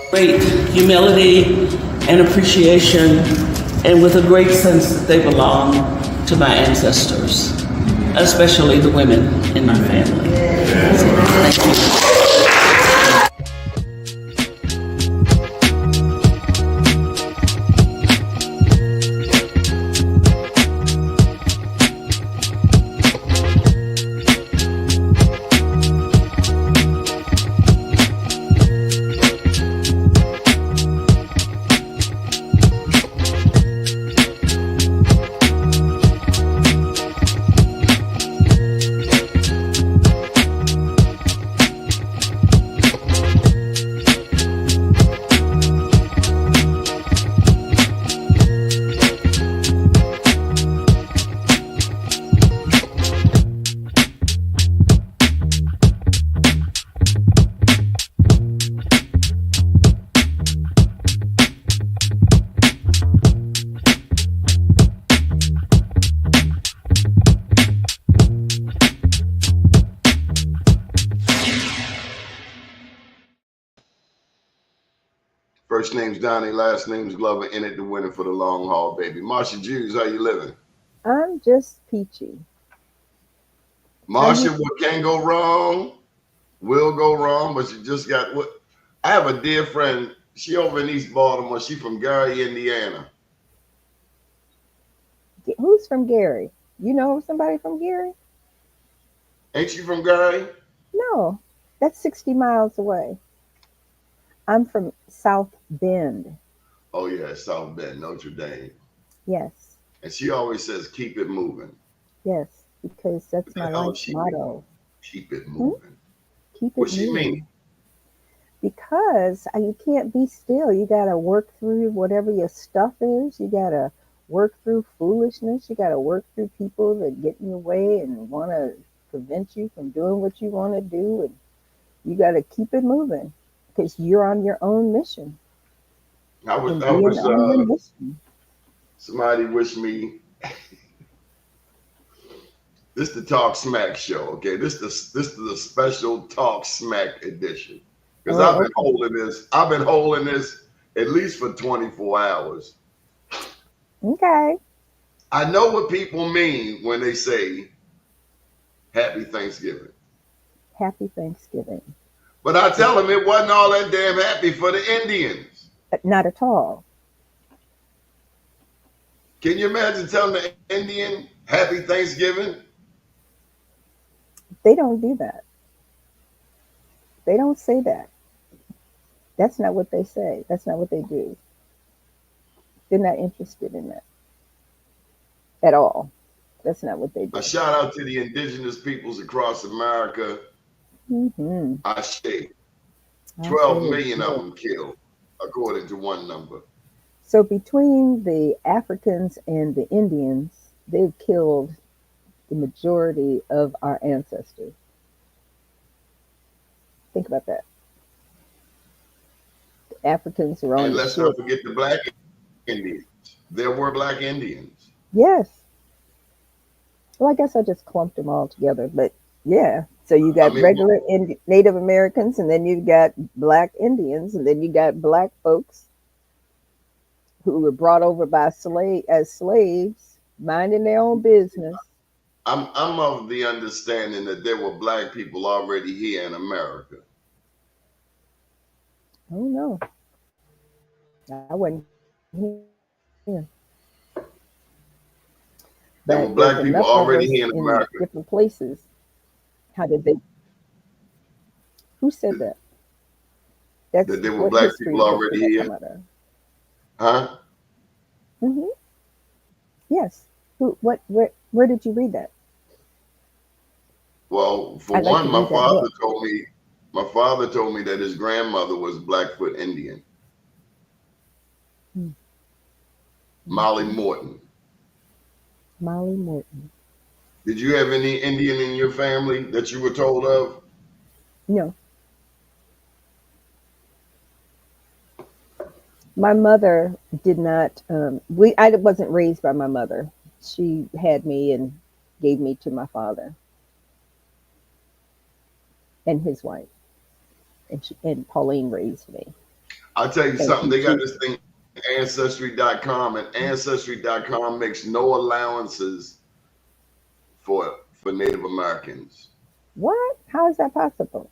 Great humility and appreciation, and with a great sense that they belong to my ancestors, especially the women in my family. Thank you. First name's Doni, last name's Glover, in it to win it for the long haul, baby. Marsha Jews, how you living? I'm just peachy. Marsha, what can go wrong will go wrong, but you just got what? I have a dear friend. She over in East Baltimore. She from Gary, Indiana. Who's from Gary? You know somebody from Gary? Ain't you from Gary? No, that's 60 miles away. I'm from South Bend. Oh yeah, South Bend, Notre Dame. Yes. And she always says, "Keep it moving." Yes, because that's my life motto. Keep it moving. Keep it What's she moving. mean? Because you can't be still. You got to work through whatever your stuff is. You got to work through foolishness. You got to work through people that get in your way and want to prevent you from doing what you want to do. And you got to keep it moving because you're on your own mission. Somebody wish me. This the Talk Smack show, okay? This is the special Talk Smack edition. Because I've been holding this at least for 24 hours. Okay. I know what people mean when they say Happy Thanksgiving. Happy Thanksgiving. But I tell them it wasn't all that damn happy for the Indians. Not at all. Can you imagine telling the Indian Happy Thanksgiving? They don't do that. They don't say that. That's not what they say. That's not what they do. They're not interested in that at all. That's not what they do. A shout out to the indigenous peoples across America. Mm-hmm. I say 12 million of them killed, according to one number. So between the Africans and the Indians, they've killed the majority of our ancestors. Think about that. The Africans are on. And let's not forget the Black Indians. There were Black Indians. Yes. Well, I guess I just clumped them all together, but yeah. So you got regular Native Americans, and then you've got Black Indians, and then you got Black folks who were brought over by as slaves, minding their own business. I'm of the understanding that there were Black people already here in America. Oh no, I wasn't here. There were Black people already here in America. Different places. How did they? Who said that? That's that there were what black history people book did already that here? come out of? Huh? Hmm. Yes. Who? What? Where did you read that? Well, for I'd like to one, read that book. my father told me that his grandmother was Blackfoot Indian, Molly Mm-hmm. Morton. Molly Morton. Did you have any Indian in your family that you were told of? No, my mother did not. I wasn't raised by my mother. She had me and gave me to my father and his wife, and Pauline raised me. I'll tell you And something. They got she, this thing, Ancestry.com, and Ancestry.com makes no allowances for Native Americans, what? How is that possible?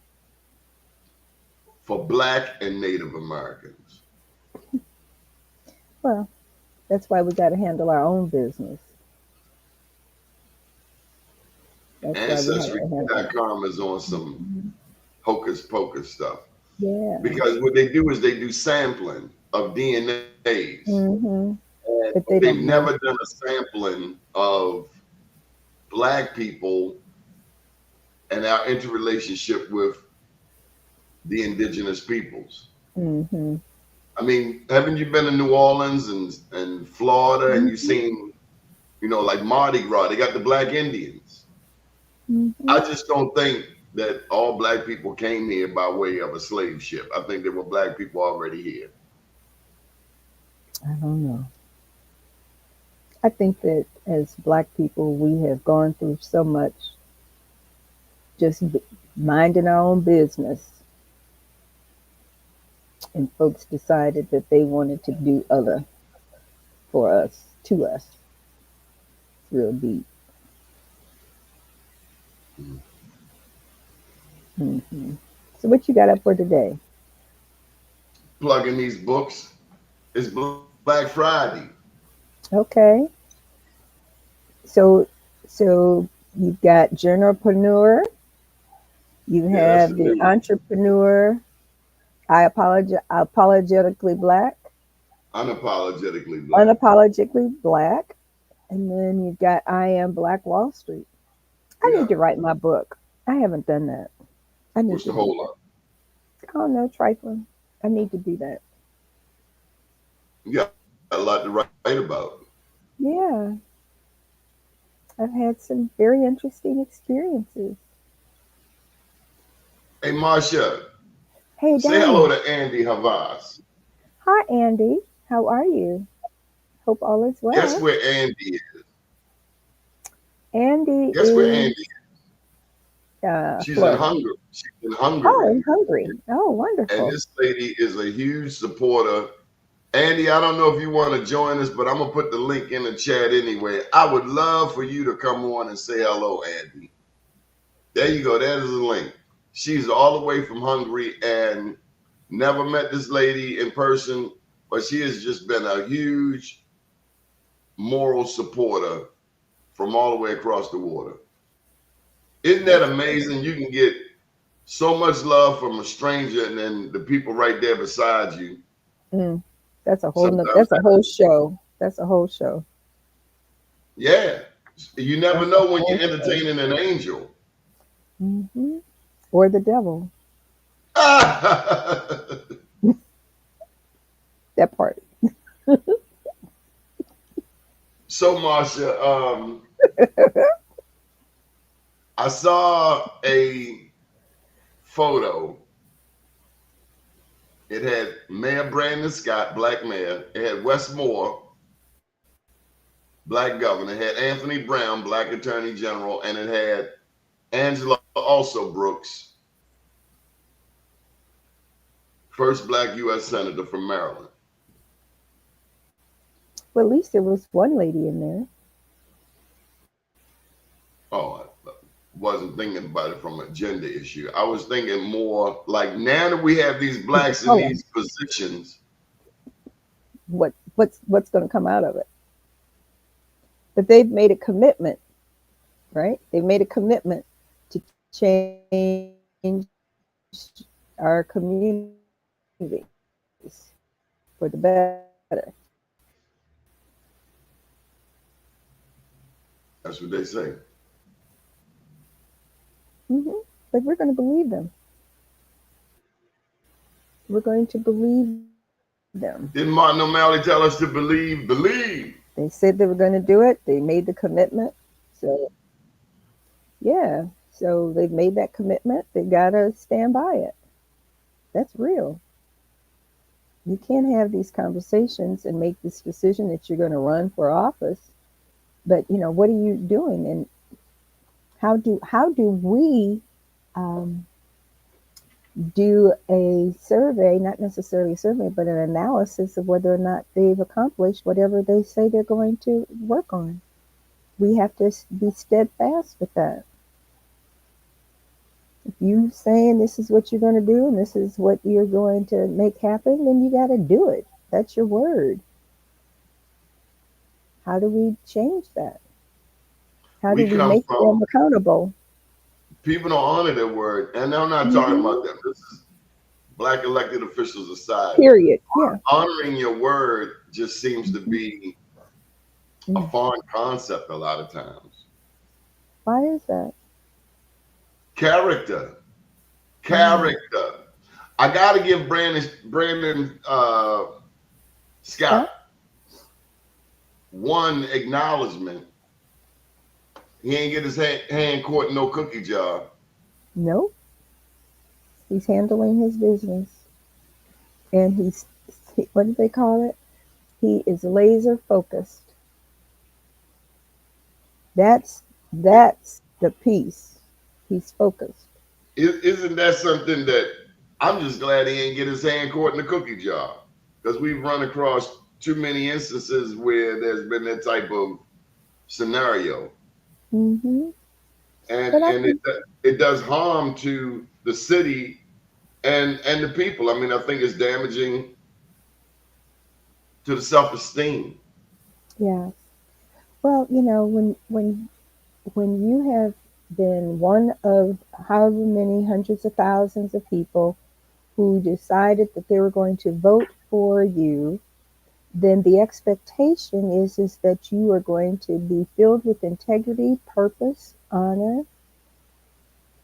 for Black and Native Americans. Well, that's why we got to handle our own business. That's why we have to handle. Ancestry.com is on some Mhm. hocus pocus stuff Yeah. because what they do is they do sampling of DNAs. Hmm. And But they they've don't know. never done a sampling of Black people and our interrelationship with the indigenous peoples. Hmm. I mean, haven't you been to New Orleans and Florida and you Hmm. seen, like Mardi Gras, they got the Black Indians. I Hmm. just don't think that all Black people came here by way of a slave ship. I think there were Black people already here. I don't know. I think that as Black people, we have gone through so much just minding our own business, and folks decided that they wanted to do other for us, to us, real deep. Hmm. So, what you got up for today? Plugging these books. It's Black Friday. Okay, so you've got journalpreneur, you Yeah, that's the have the new entrepreneur, apologetically black, unapologetically Black. unapologetically black, and then you've got I am Black Wall Street. I Yeah. need to write my book. I haven't done that. I need What's to the do hold that. up? I don't know, trifling. I need to do that. You got a lot to write about. Yeah, I've had some very interesting experiences. Hey, Marsha, Hey, say hello Doni. to Andy Havas. Hi, Andy. How are you? Hope all is Guess well. where Andy is? Andy Guess where Andy is is? She's in Florida. Hungary. She's in Oh, Hungary. in Hungary. Oh, And wonderful. this lady is a huge supporter. Andy, I don't know if you want to join us, but I'm going to put the link in the chat anyway. I would love for you to come on and say hello, Andy. There you go. That is the link. She's all the way from Hungary and never met this lady in person, but she has just been a huge moral supporter from all the way across the water. Isn't that That's amazing? You can get so much love from a stranger and then the people right there beside you. mm, that's a whole Sometimes, that's a whole show. That's a whole show. yeah, you never That's a know when whole you're show. entertaining an angel. Hmm. Or the devil. That part. So, Marsha, I saw a photo. It had Mayor Brandon Scott, black mayor. It had Wes Moore, black governor. It had Anthony Brown, black attorney general, and it had Angela also Brooks, first black U.S. senator from Maryland. Well, at least there was one lady in there. Oh, I wasn't thinking about it from a gender issue. I was thinking more like now that we have these blacks in Oh, these positions. what's going to come out of it? But they've made a commitment, right? They've made a commitment to change our communities for the better. That's what they say. But we're going to believe them. We're going to believe them. Didn't Martin O'Malley tell us to believe, believe? They said they were going to do it. They made the commitment. So, yeah. So they've made that commitment. They got to stand by it. That's real. You can't have these conversations and make this decision that you're going to run for office. But, what are you doing? And how do we do a survey, not necessarily a survey, but an analysis of whether or not they've accomplished whatever they say they're going to work on? We have to be steadfast with that. If you saying this is what you're going to do and this is what you're going to make happen, then you got to do it. That's your word. How do we change that? How do we make them accountable? People don't honor their word, and I'm not talking about them. This is Black elected officials aside. Period. Yeah. Honoring your word just seems to be a foreign concept a lot of times. Why is that? Character. I got to give Brandon Scott one acknowledgement. He ain't get his hand caught in no cookie jar. Nope. He's handling his business. And what do they call it? He is laser focused. That's the piece. He's focused. Isn't that something that I'm just glad he ain't get his hand caught in the cookie jar? Because we've run across too many instances where there's been that type of scenario. Mm-hmm. And it does harm to the city and the people. I mean, I think it's damaging to the self-esteem. Yeah. Well, when you have been one of however many hundreds of thousands of people who decided that they were going to vote for you, then the expectation is that you are going to be filled with integrity, purpose, honor,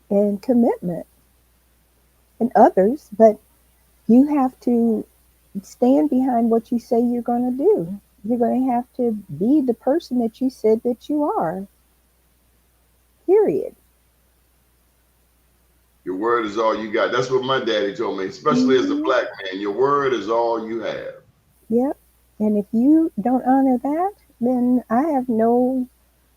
and commitment, and others, but you have to stand behind what you say you're going to do. You're going to have to be the person that you said that you are. Period. Your word is all you got. That's what my daddy told me, especially as a black man. Your word is all you have. Yep. And if you don't honor that, then I have no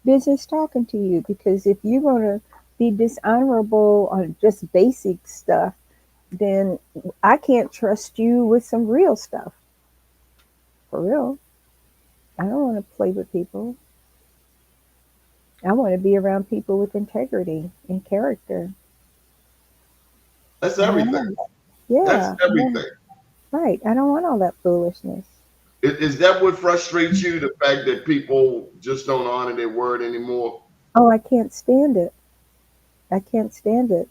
business talking to you, because if you're going to be dishonorable on just basic stuff, then I can't trust you with some real stuff. For real. I don't want to play with people. I want to be around people with integrity and character. That's everything. Yeah. That's everything. Right. I don't want all that foolishness. Is that what frustrates you? The fact that people just don't honor their word anymore? Oh, I can't stand it. I can't stand it.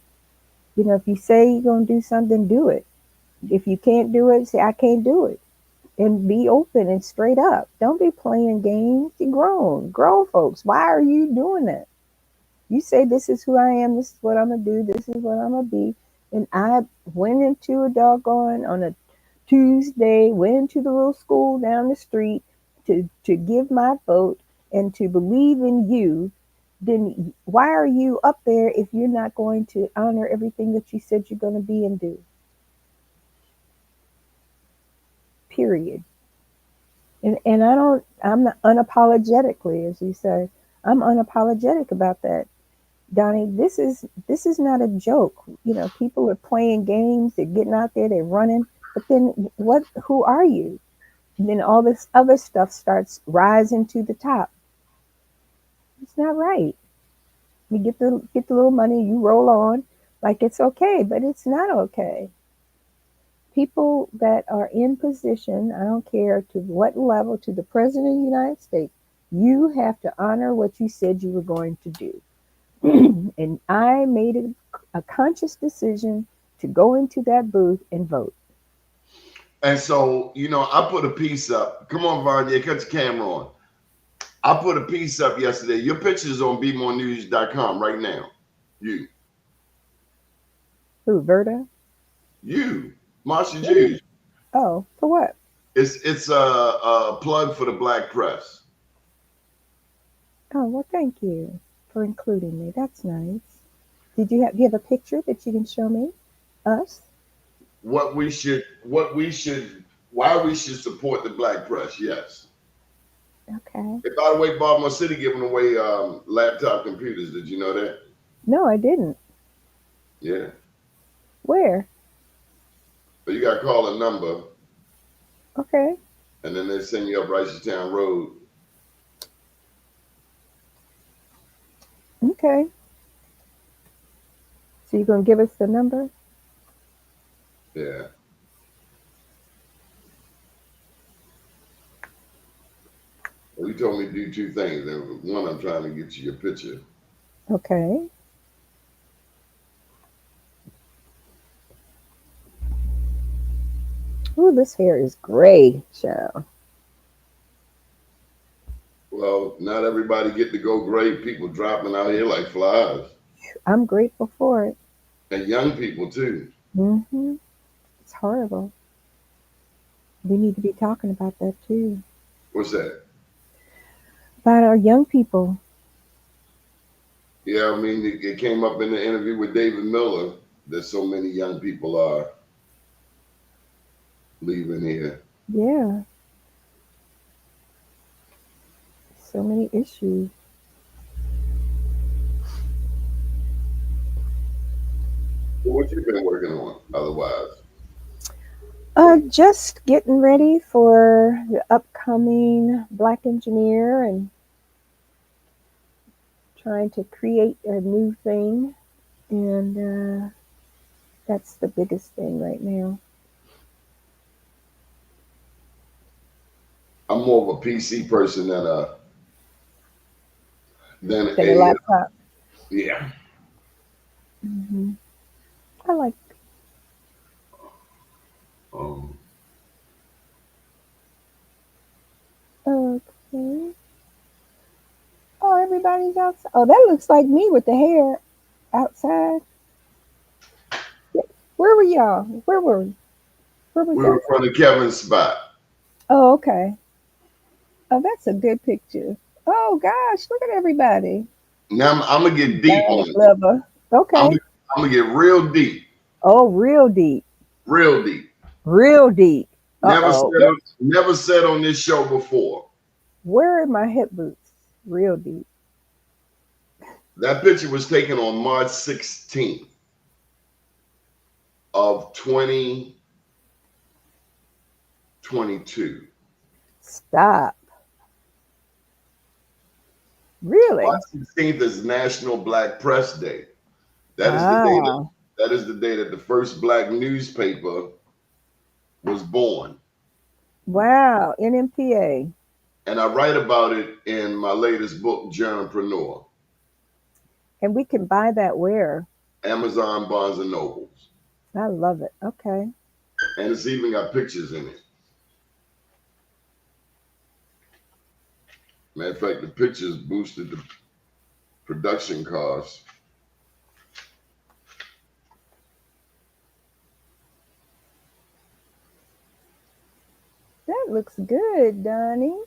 If you say you're going to do something, do it. If you can't do it, say, I can't do it. And be open and straight up. Don't be playing games. You're grown folks. Why are you doing that? You say, this is who I am. This is what I'm going to do. This is what I'm going to be. And I went into a doggone on a Tuesday, went into the little school down the street to give my vote and to believe in you. Then why are you up there if you're not going to honor everything that you said you're going to be and do? Period. And I'm not unapologetically, as you say, I'm unapologetic about that. Doni, this is not a joke. People are playing games, they're getting out there, they're running, but then who are you? And then all this other stuff starts rising to the top. It's not right. You get the little money, you roll on like it's okay, but it's not okay. People that are in position, I don't care to what level, to the President of the United States, you have to honor what you said you were going to do. And I made a conscious decision to go into that booth and vote. And so, I put a piece up. Come on, Vanya, cut your camera on. I put a piece up yesterday. Your picture's on bmorenews.com right now. You. Who, Verda? You. Marsha Jews. Oh, for what? It's a plug for the Black press. Oh, well, thank you for including me. That's nice. Do you have a picture that you can show me? Us? Why we should support the Black press, yes. Okay. And by the way, Baltimore City giving away laptop computers. Did you know that? No, I didn't. Yeah. Where? But you got to call a number. Okay. And then they send you up Reisterstown Road. Okay. So you're going to give us the number? Yeah. Well, you told me to do two things. One, I'm trying to get you your picture. Okay. Ooh, this hair is gray, child. Well, not everybody get to go great. People dropping out here like flies. I'm grateful for it. And young people, too. Mm-hmm. It's horrible. We need to be talking about that, too. What's that? About our young people. Yeah, I mean, it came up in the interview with David Miller that so many young people are leaving here. Yeah. So many issues. What you been working on otherwise? Just getting ready for the upcoming Black Engineer and trying to create a new thing. And that's the biggest thing right now. I'm more of a PC person than a laptop. Yeah. Mm-hmm. I like. Okay. Oh, everybody's outside. Oh, that looks like me with the hair outside. Where were y'all? Where were we? We were in front of Kevin's spot. Oh, okay. Oh, that's a good picture. Oh gosh, look at everybody. Now I'm gonna get deep on it. Lover. Okay. I'm gonna get real deep. Oh, real deep. Real deep. Real deep. Never said on this show before. Where are my hip boots? Real deep. That picture was taken on March 16th of 2022. Stop. Really? March 16th is National Black Press Day. That is the day that the first Black newspaper was born. Wow, NMPA. And I write about it in my latest book, Journalpreneur. And we can buy that where? Amazon, Barnes and Nobles. I love it. Okay. And it's even got pictures in it. Matter of fact, the pictures boosted the production costs. That looks good, Doni.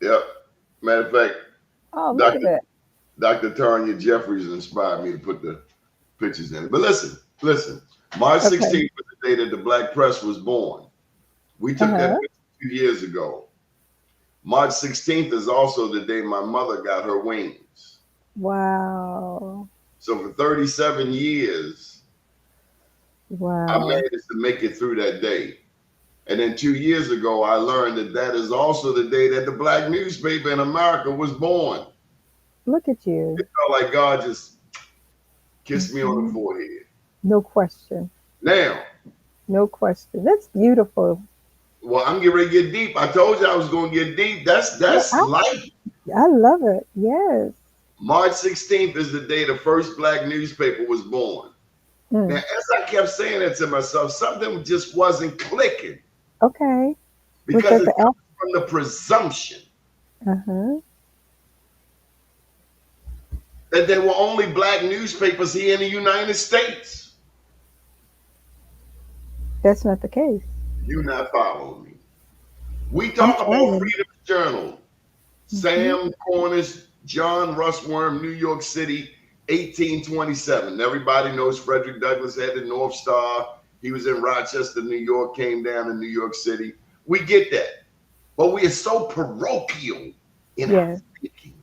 Yep. Matter of fact, look at that. Dr. Tanya Jeffries inspired me to put the pictures in it. But listen. March 16th was the day that the Black press was born. We took that picture 2 years ago. March 16th is also the day my mother got her wings. Wow. So for 37 years, I managed to make it through that day. And then 2 years ago, I learned that is also the day that the Black newspaper in America was born. Look at you. It felt like God just kissed me on the forehead. No question. Now. No question. That's beautiful. Well, I'm getting ready to get deep. I told you I was going to get deep. That's life. I love it. Yes. March 16th is the day the first black newspaper was born. Now, Mm. as I kept saying it to myself, something just wasn't clicking Okay. Was because that it the comes from the presumption Uh-huh. that there were only black newspapers here in the United States. That's not the case. You're not following me. We I'm talk about trying. Freedom's Journal, Mm-hmm. Sam Cornish, John Russworm, New York City, 1827. Everybody knows Frederick Douglass had the North Star. He was in Rochester, New York, came down to New York City. We get that. But we are so parochial in our Yeah. thinking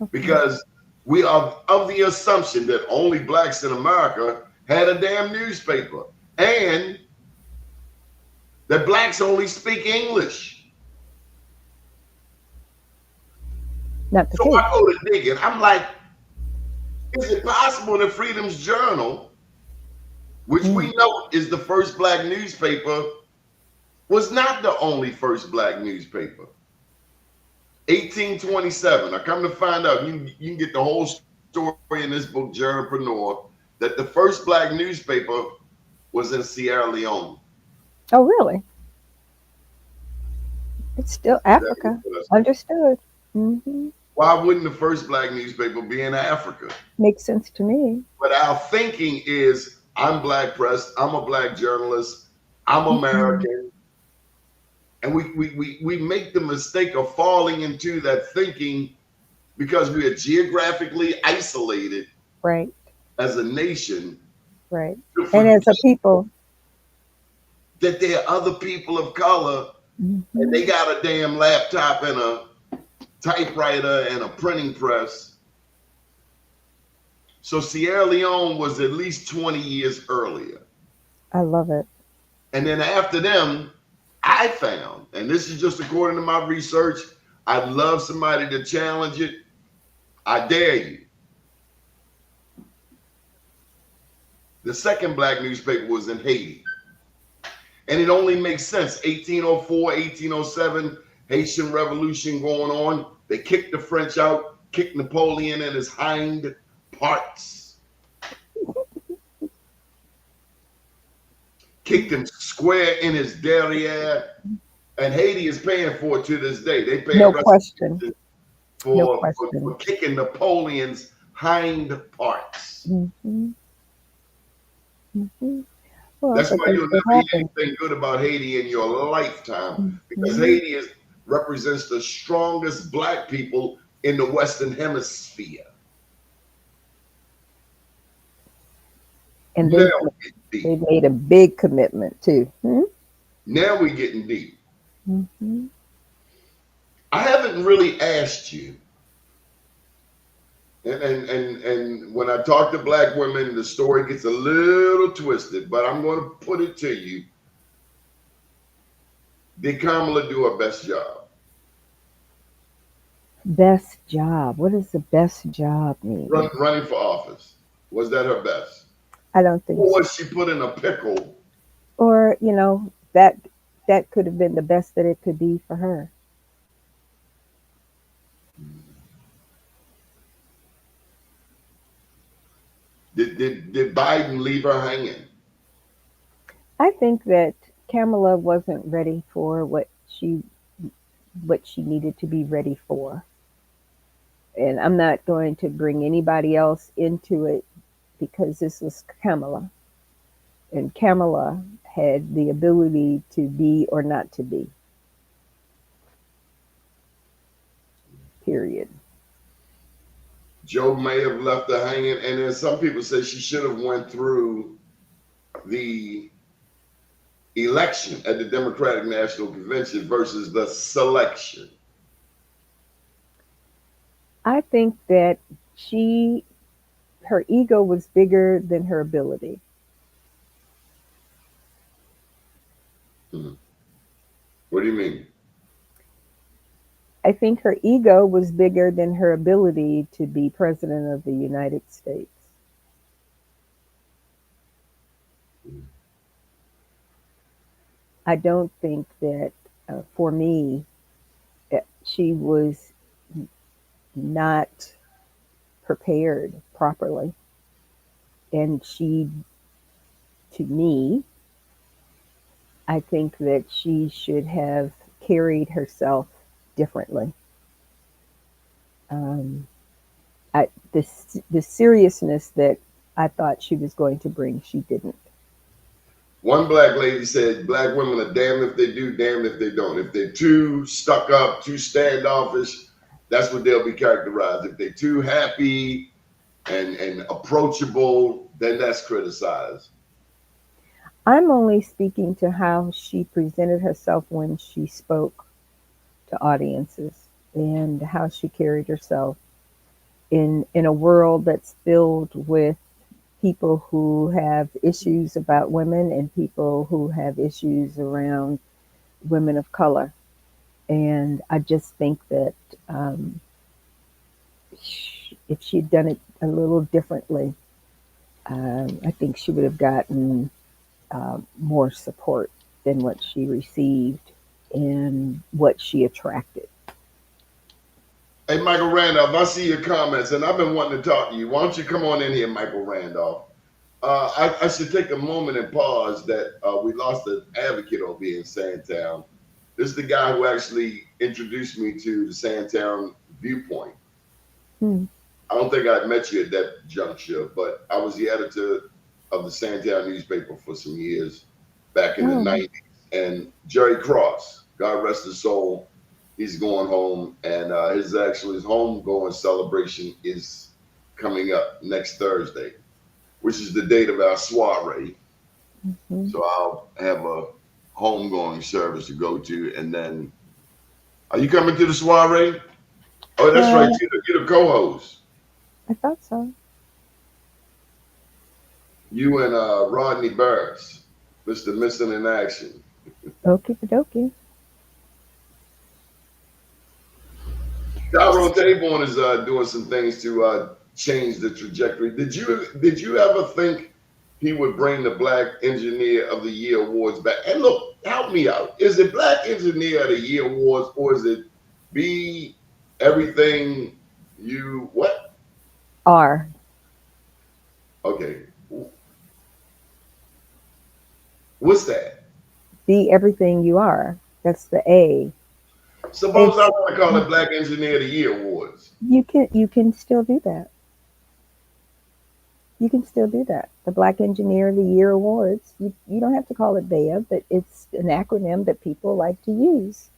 Okay. because we are of the assumption that only blacks in America had a damn newspaper and that blacks only speak English. Not the So case. I go to digging. I'm like, is it possible that Freedom's Journal, which we Mm. know is the first black newspaper, was not the only first black newspaper? 1827. I come to find out, you can get the whole story in this book, Journalpreneur, that the first black newspaper was in Sierra Leone. Oh, really? It's still Africa. Understood. Mm-hmm. Why wouldn't the first black newspaper be in Africa? Makes sense to me. But our thinking is, I'm black press, I'm a black journalist, I'm Mm-hmm. American. And we make the mistake of falling into that thinking because we are geographically isolated Right. as a nation Right. to And forget as a people. that there are other people of color and Mm-hmm. they got a damn laptop and a typewriter and a printing press. So Sierra Leone was at least 20 years earlier. I love it. And then after them, I found, and this is just according to my research, I'd love somebody to challenge it. I dare you. The second black newspaper was in Haiti. And it only makes sense. 1804, 1807, Haitian Revolution going on. They kicked the French out, kicked Napoleon in his hind parts, kicked him square in his derriere. And Haiti is paying for it to this day. They pay No question. No for question. kicking Napoleon's hind parts. Mm-hmm. Mm-hmm. Well, That's but why you'll it never hear happened. anything good about Haiti in your lifetime, because Mm-hmm. Haiti represents the strongest black people in the Western Hemisphere. And Now they we're getting deep. they made a big commitment too. Now we're getting deep. Mm-hmm. I haven't really asked you, and when I talk to black women, the story gets a little twisted, but I'm going to put it to you. Did Kamala do her best job? Best job. What does the best job mean? Running for office. Was that her best? I don't think Or so. was she put in a pickle? Or that could have been the best that it could be for her. Did Biden leave her hanging? I think that Kamala wasn't ready for what she needed to be ready for. And I'm not going to bring anybody else into it because this was Kamala. And Kamala had the ability to be or not to be. Period. Joe may have left her hanging, and then some people say she should have went through the election at the Democratic National Convention versus the selection. I think that her ego was bigger than her ability. What do you mean? I think her ego was bigger than her ability to be president of the United States. I don't think that, for me, she was not prepared properly. And she, to me, I think that she should have carried herself differently. Um, the seriousness that I thought she was going to bring, she didn't. One black lady said, "Black women are damned if they do, damned if they don't. If they're too stuck up, too standoffish, that's what they'll be characterized. If they're too happy and approachable, then that's criticized." I'm only speaking to how she presented herself when she spoke to audiences and how she carried herself in a world that's filled with people who have issues about women and people who have issues around women of color. And I just think that if she'd done it a little differently, I think she would have gotten more support than what she received and what she attracted. Hey, Michael Randolph, I see your comments, and I've been wanting to talk to you. Why don't you come on in here, Michael Randolph? I should take a moment and pause that we lost an advocate over here in Sandtown. This is the guy who actually introduced me to the Sandtown viewpoint. Hmm. I don't think I met you at that juncture, but I was the editor of the Sandtown newspaper for some years back in the 90s. And Jerry Cross, God rest his soul, he's going home. And his homegoing celebration is coming up next Thursday, which is the date of our soiree. Mm-hmm. So I'll have a homegoing service to go to. And then, are you coming to the soiree? Oh, that's right. You're the co-host. I thought so. You and Rodney Burris, Mr. Missing in Action. Okie dokie. Tyrone Taborn is doing some things to change the trajectory. Did you ever think he would bring the Black Engineer of the Year awards back? And look, help me out. Is it Black Engineer of the Year awards, or is it be everything you what? R. Okay. What's that? Be everything you are. That's the A. Suppose I want to call it Black Engineer of the Year awards. You can still do that. You can still do that. The Black Engineer of the Year Awards. You don't have to call it BEA, but it's an acronym that people like to use.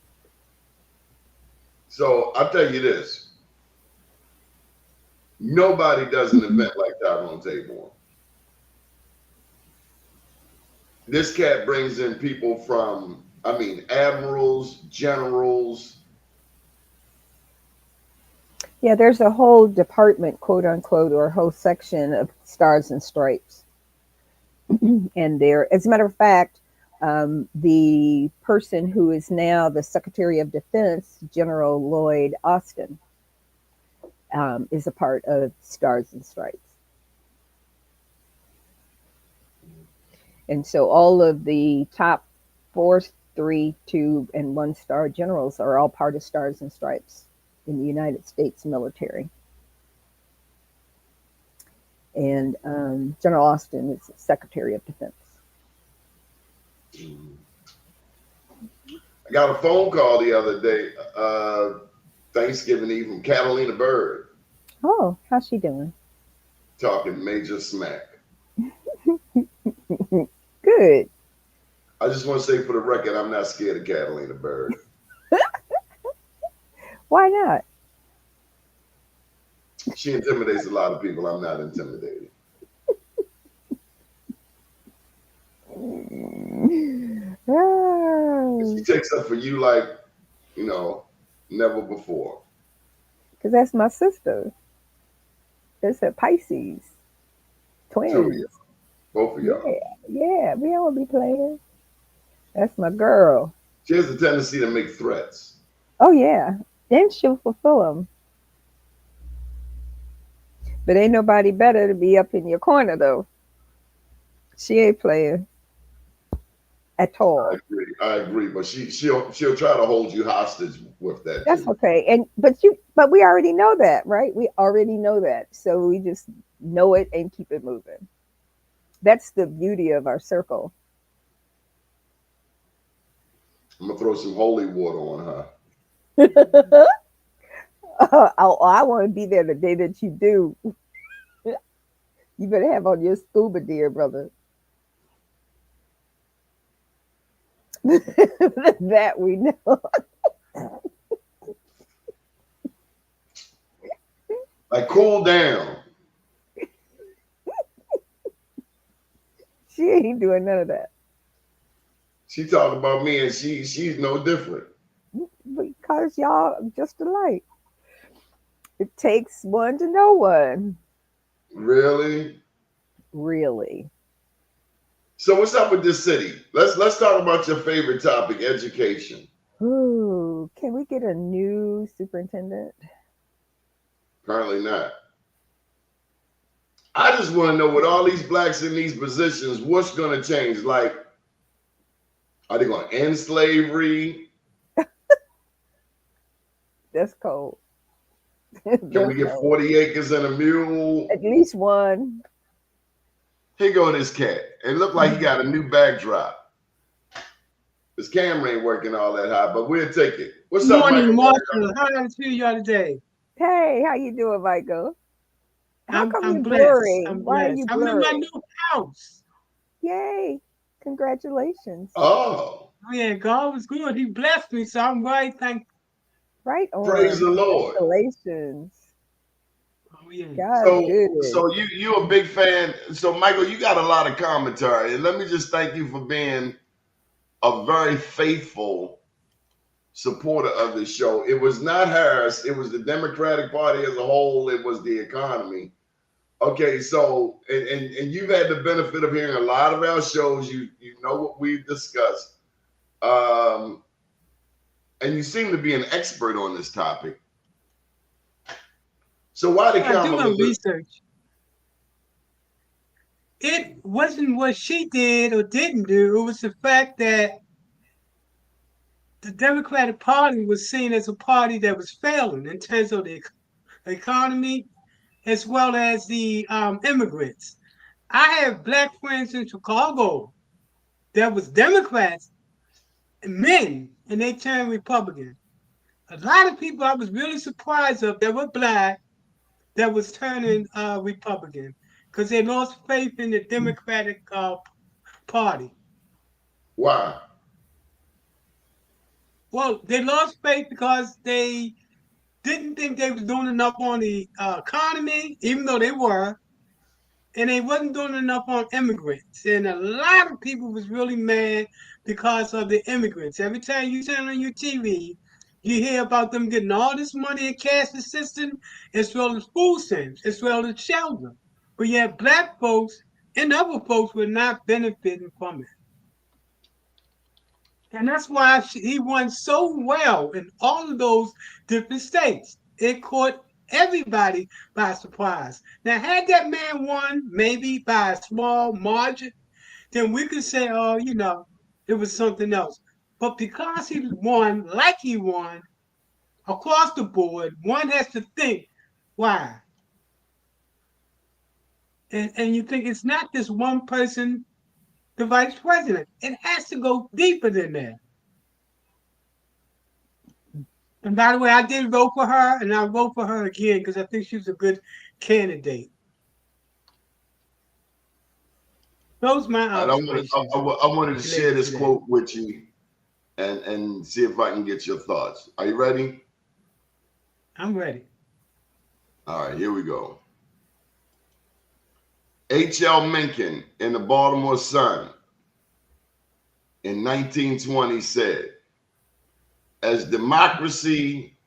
So I'll tell you this. Nobody does an event like Tyrone Taborn. This cat brings in people from, admirals, generals. Yeah, there's a whole department, quote unquote, or a whole section of Stars and Stripes. And there, as a matter of fact, the person who is now the Secretary of Defense, General Lloyd Austin, is a part of Stars and Stripes. And so all of the top 4, 3, 2, and 1-star generals are all part of Stars and Stripes in the United States military. And General Austin is Secretary of Defense. I got a phone call the other day, Thanksgiving Eve, from Catalina Bird. Oh, how's she doing? Talking major smack. Good. I just want to say for the record, I'm not scared of Catalina Bird. Why not? She intimidates a lot of people. I'm not intimidated. She takes up for you like, never before. Because that's my sister. That's a Pisces. Twins. 2 of you. Both of y'all. Yeah, we don't be playing. That's my girl. She has a tendency to make threats. Oh, yeah. Then she'll fulfill them. But ain't nobody better to be up in your corner, though. She ain't playing. at all. I agree. But she'll try to hold you hostage with that That's too. okay. But we already know that, right? We already know that. So we just know it and keep it moving. That's the beauty of our circle. I'm gonna throw some holy water on her. I want to be there the day that you do. You better have on your scuba gear, brother. That we know. Like, cool down. She ain't doing none of that. She talking about me, and she's no different. Because y'all just alike. It takes one to know one. Really? Really. So what's up with this city? Let's talk about your favorite topic, education. Ooh, can we get a new superintendent? Apparently not. I just want to know, with all these blacks in these positions, what's going to change? Like, are they going to end slavery? That's cold. Can we get 40 acres and a mule? At least one. Here go this cat. It looked like he got a new backdrop. His camera ain't working all that high, but we'll take it. What's up, Morning, Michael? Martha. How did I feel y'all today? Hey, how you doing, Michael? How come I'm you're blessed. blurry? I'm Why are blessed. you I'm in my blurry? new house. Yay. Congratulations. Oh, Oh yeah, God was good. He blessed me, so I'm very thankful. Right on. praise the Lord. Congratulations. Oh yeah. God's good. So you a big fan. So Michael, you got a lot of commentary. And let me just thank you for being a very faithful supporter of the show. It was not Harris, it was the Democratic Party as a whole, it was the economy. Okay, so and you've had the benefit of hearing a lot of our shows. You know what we've discussed. And you seem to be an expert on this topic. So why the I do my Kamala? research. It wasn't what she did or didn't do. It was the fact that the Democratic Party was seen as a party that was failing in terms of the economy as well as the immigrants. I have black friends in Chicago that was Democrats, men, and they turned Republican. A lot of people I was really surprised of that were black that was turning Republican because they lost faith in the Democratic Party. Why? Well, they lost faith because they didn't think they was doing enough on the economy, even though they were, and they wasn't doing enough on immigrants. And a lot of people was really mad because of the immigrants. Every time you turn on your TV, you hear about them getting all this money in cash assistance, as well as food stamps, as well as shelter. But yet black folks and other folks were not benefiting from it. And that's why he won so well in all of those different states. It caught everybody by surprise. Now, had that man won maybe by a small margin, then we could say, oh, it was something else. But because he won like he won across the board, one has to think, why? And you think it's not just one person, the vice president. It has to go deeper than that. And by the way, I did vote for her, and I'll vote for her again because I think she's a good candidate. Those are my observations. I wanted to share this quote with you and see if I can get your thoughts. Are you ready? I'm ready. All right, here we go. H.L. Mencken in the Baltimore Sun in 1920 said, as democracy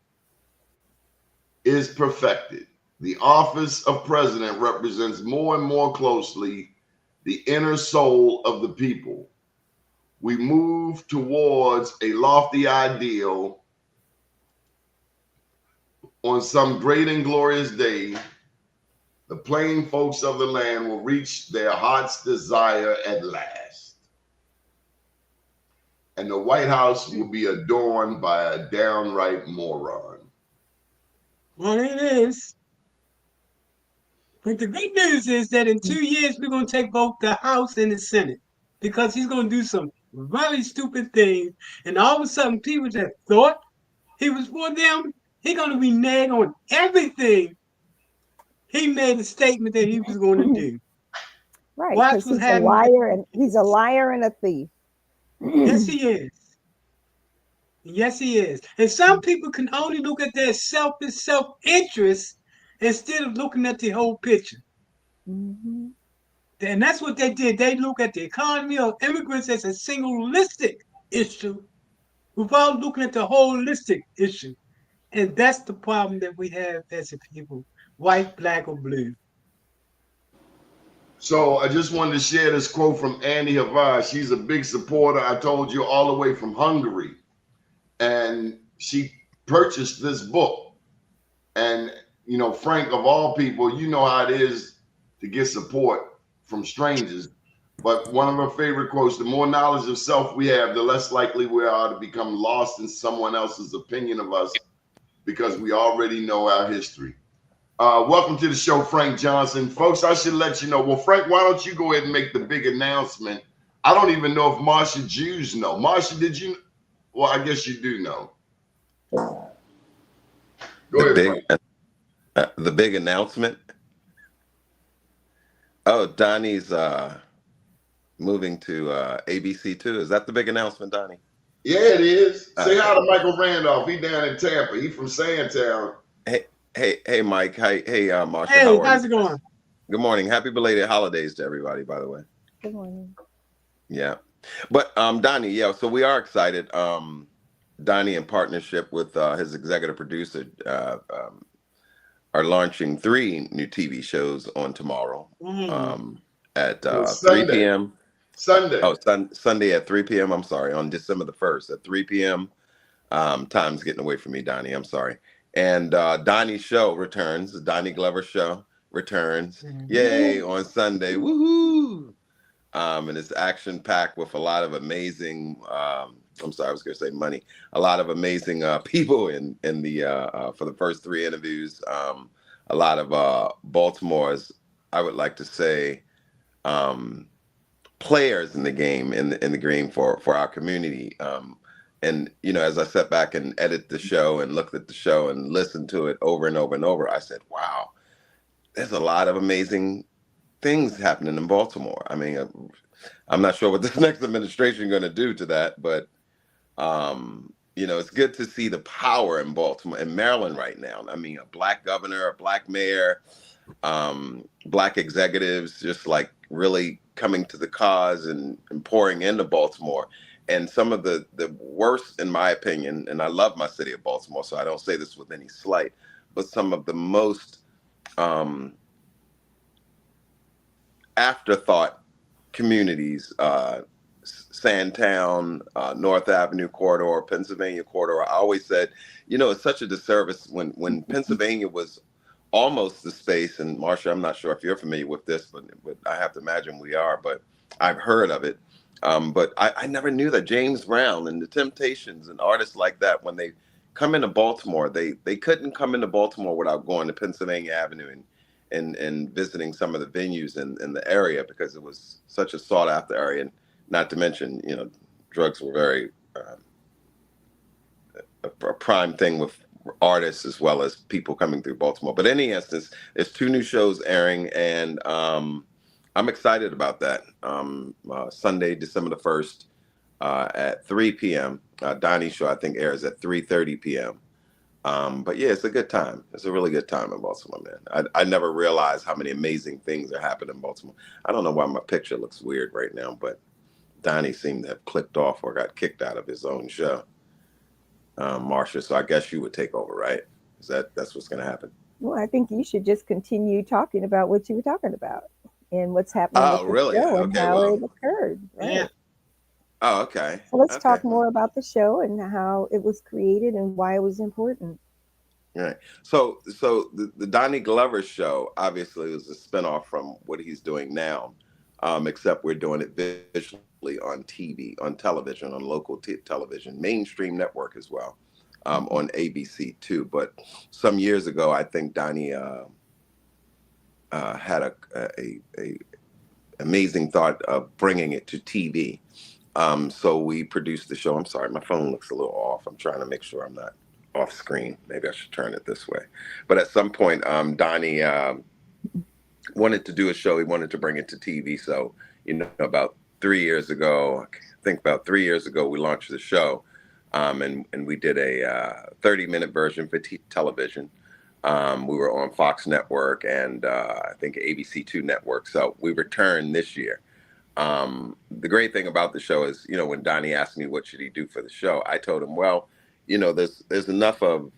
is perfected, the office of president represents more and more closely the inner soul of the people. We move towards a lofty ideal. On some great and glorious day, the plain folks of the land will reach their heart's desire at last. and the White House will be adorned by a downright moron. Well, it is. But the good news is that in 2 years, we're going to take both the House and the Senate because he's going to do some really stupid things. And all of a sudden, people that thought he was for them, he's going to renege on everything he made a statement that he was going to do. Right, Watch because what's he's a happening. liar, and he's a liar and a thief. Yes, he is. Yes, he is. And some people can only look at their selfish self-interest instead of looking at the whole picture. Mm-hmm. And that's what they did. They look at the economy of immigrants as a singleistic issue without looking at the holistic issue. And that's the problem that we have as a people, white, black, or blue. So I just wanted to share this quote from Andy Havard. She's a big supporter. I told you, all the way from Hungary. And she purchased this book. And, you know, Frank, of all people, you know how it is to get support from strangers. But one of her favorite quotes, the more knowledge of self we have, the less likely we are to become lost in someone else's opinion of us because we already know our history. Welcome to the show, Frank Johnson. Folks, I should let you know. Well, Frank, why don't you go ahead and make the big announcement? I don't even know if Marsha Jews know. Marsha, did you? Well, I guess you do know. Go ahead, Frank. The big announcement. Oh, Donnie's moving to ABC too. Is that the big announcement, Donnie? Yeah, it is. Say hi to Michael Randolph. He down in Tampa. He from Sandtown. Hey, Mike. Hey, Marsha. Hey, how's it going? Good morning. Happy belated holidays to everybody, by the way. Good morning. Yeah, but Donnie, yeah. So we are excited. Donnie, in partnership with his executive producer, are launching 3 new TV shows on tomorrow at 3 p.m. Sunday. Oh, Sunday at 3 p.m. I'm sorry, on December the 1st at 3 p.m. Time's getting away from me, Donnie. I'm sorry. And Donnie's show returns. The Donnie Glover show returns. Yay, on Sunday. Woohoo! And it's action-packed with a lot of amazing, I'm sorry, I was going to say money. A lot of amazing people in the for the first 3 interviews. A lot of Baltimore's, I would like to say, players in the game, in the game for our community. And, you know, as I sat back and edit the show and looked at the show and listened to it over and over and over, I said, wow, there's a lot of amazing things happening in Baltimore. I mean, I'm not sure what this next administration is going to do to that, but, you know, it's good to see the power in Baltimore and Maryland right now. I mean, a black governor, a black mayor, black executives just like really coming to the cause and pouring into Baltimore. And some of the worst, in my opinion, and I love my city of Baltimore, so I don't say this with any slight, but some of the most afterthought communities, Sandtown, North Avenue corridor, Pennsylvania corridor. I always said, you know, it's such a disservice when Pennsylvania was almost the space, and Marsha, I'm not sure if you're familiar with this, but I have to imagine we are, but I've heard of it. But I never knew that James Brown and the Temptations and artists like that, when they come into Baltimore, they couldn't come into Baltimore without going to Pennsylvania Avenue and visiting some of the venues in the area, because it was such a sought after area. And not to mention, you know, drugs were very a prime thing with artists as well as people coming through Baltimore. But in any instance, there's 2 new shows airing, and I'm excited about that. Sunday, December the 1st at 3 p.m. Donnie's show, I think, airs at 3:30 p.m. But yeah, it's a good time. It's a really good time in Baltimore, man. I never realized how many amazing things are happening in Baltimore. I don't know why my picture looks weird right now, but Donnie seemed to have clicked off or got kicked out of his own show. Marsha, so I guess you would take over, right? That's what's going to happen? Well, I think you should just continue talking about what you were talking about and what's happening with the really? show and Okay, how well, it occurred. Right? Yeah. Oh, okay. So let's Okay. talk more about the show and how it was created and why it was important. Right. So the Donnie Glover show obviously was a spinoff from what he's doing now. except we're doing it visually on TV, on television, on local television, mainstream network as well, on ABC too. But some years ago, I think Donnie had a amazing thought of bringing it to TV. So we produced the show. I'm sorry, my phone looks a little off. I'm trying to make sure I'm not off screen. Maybe I should turn it this way. But at some point, Donnie wanted to do a show. He wanted to bring it to TV. So, about 3 years ago, I think about 3 years ago, we launched the show. And we did a 30-minute version for television. We were on Fox Network and I think ABC2 Network. So we returned this year. The great thing about the show is, when Donnie asked me what should he do for the show, I told him, well, there's enough of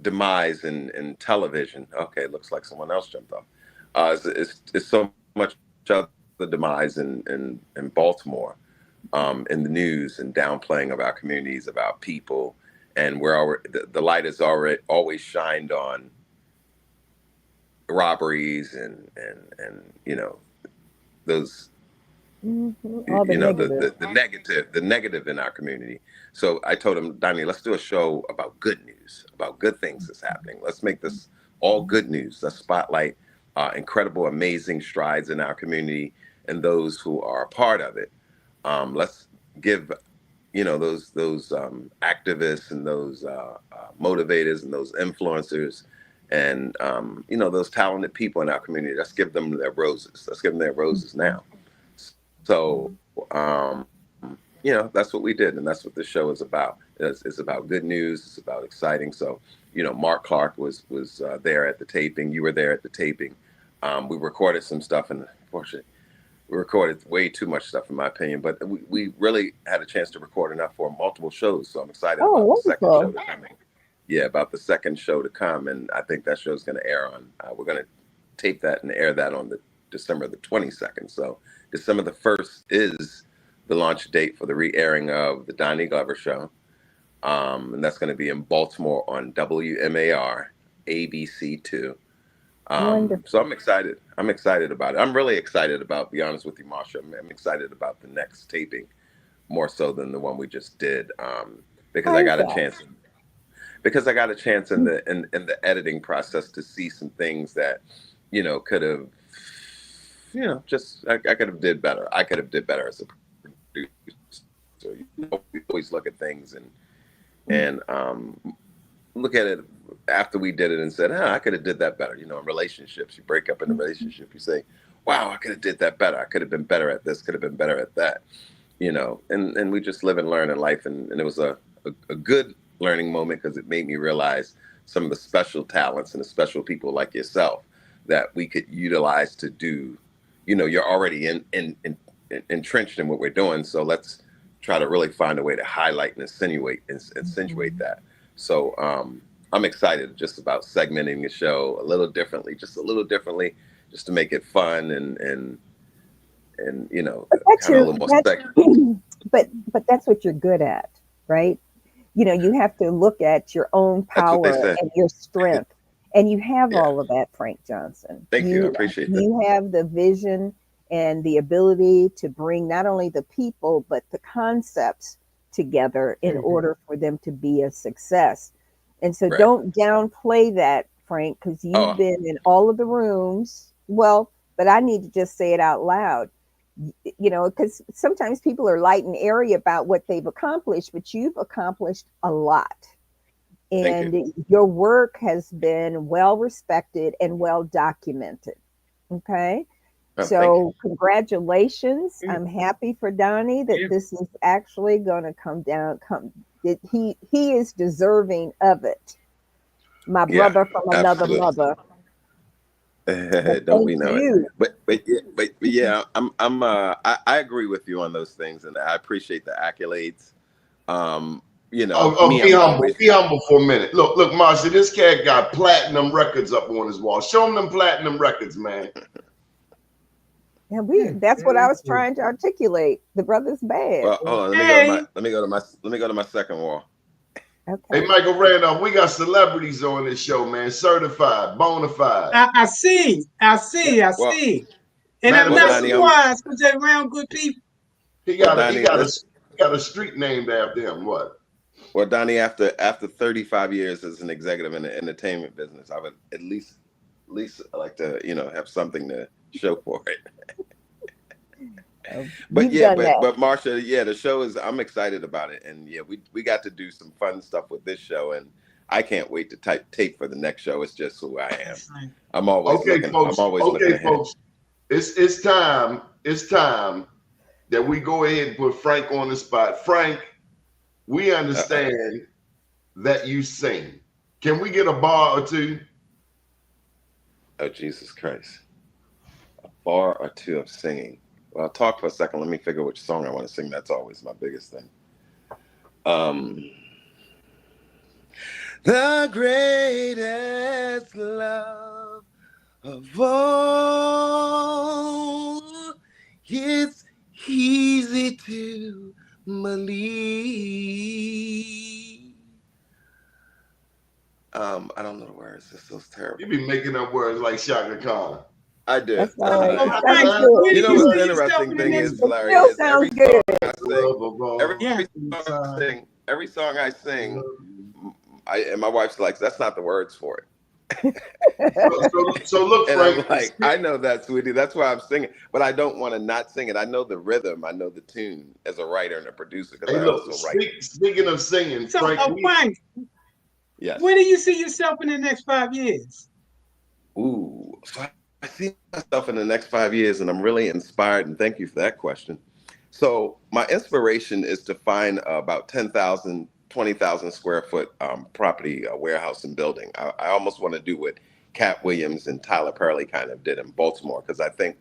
demise in television. Okay, looks like someone else jumped off. It's so much other demise in Baltimore, in the news and downplaying of our communities, of our people, and the light is always shined on robberies and those. All the negative. The negative in our community. So I told him, Donnie, let's do a show about good news, about good things that's happening. Let's make this all good news. Let's spotlight incredible, amazing strides in our community and those who are a part of it. Let's give, those activists and those motivators and those influencers and, those talented people in our community. Let's give them their roses. Let's give them their roses now. So, that's what we did. And that's what the show is about. It's about good news. It's about exciting. So, Mark Clark was there at the taping. You were there at the taping. We recorded some stuff, and unfortunately, we recorded way too much stuff, in my opinion. But we really had a chance to record enough for multiple shows. So I'm excited about the second show to come. Yeah, about the second show to come. And I think that show's going to air on, we're going to tape that and air that on December the 22nd. So December the 1st is the launch date for the re-airing of the Donnie Glover Show. And that's going to be in Baltimore on WMAR, ABC2. So I'm excited. I'm excited about it. I'm really excited about, be honest with you, Marsha, I'm excited about the next taping more so than the one we just did. Because I got a chance in the editing process to see some things that, could have, I could have did better. I could have did better as a producer. We always look at things and look at it after we did it and said, I could have did that better. In relationships, you break up in a relationship, you say, wow, I could have did that better. I could have been better at this, could have been better at that, and we just live and learn in life. And it was a good learning moment because it made me realize some of the special talents and the special people like yourself that we could utilize to do, you're already entrenched in what we're doing. So let's try to really find a way to highlight and accentuate that. So I'm excited just about segmenting the show a little differently, just to make it fun and kind of a little more segment. But that's what you're good at, right? You have to look at your own power and your strength. And you have all of that, Frank Johnson. Thank you. I appreciate that. You have the vision and the ability to bring not only the people, but the concepts together in order for them to be a success. And so don't downplay that, Frank, because you've been in all of the rooms. Well, but I need to just say it out loud, because sometimes people are light and airy about what they've accomplished, but you've accomplished a lot. And your work has been well respected and well documented. Okay. So congratulations. I'm happy for Donnie that this is actually going to come down. He is deserving of it. My brother from another mother. Don't we know it? But yeah, I agree with you on those things, and I appreciate the accolades. Be humble for a minute. Look, Marsha, this cat got platinum records up on his wall. Show him them platinum records, man. Yeah, that's what I was trying to articulate. The brother's bad. Well, hold on, let me go to my second wall. Okay. Hey, Michael Randolph, we got celebrities on this show, man. Certified, bona fide. I see. And Matter I'm of Well, not fact, Donnie, surprised because they're around good people. he well, got a Donnie, this, he got a street named after him. What? well, Donnie, after 35 years as an executive in the entertainment business, I would at least like to, have something to show for it. But You've yeah, done that. but Marsha, yeah, the show is, I'm excited about it, and yeah, we got to do some fun stuff with this show, and I can't wait to tape for the next show. It's just who I am. That's right. I'm always Okay, looking. I'm folks. always looking Okay, ahead. folks. It's time. It's time that we go ahead and put Frank on the spot. Frank, we understand that you sing. Can we get a bar or two? Oh, Jesus Christ. A bar or two of singing. Well, I'll talk for a second. Let me figure which song I want to sing. That's always my biggest thing. The greatest love of all, it's easy to believe. I don't know the words. This feels terrible. You be making up words like Shaka Khan. I do. That's all right. Oh, It Frank, sounds good. where do You know you what's see the yourself interesting in the thing next? is, It Larry, still is sounds good. every song I sing, and my wife's like, that's not the words for it. So look, And Frank. I'm like, I know that, sweetie. That's why I'm singing. But I don't want to not sing it. I know the rhythm. I know the tune as a writer and a producer, because Hey, I look. also write. Speaking of singing, So, Frank. Frank, Yes. where do you see yourself in the next 5 years? Ooh. So I see myself in the next 5 years, and I'm really inspired. And thank you for that question. So my inspiration is to find about 10,000, 20,000 square foot property, warehouse and building. I almost want to do what Cat Williams and Tyler Perry kind of did in Baltimore, because I think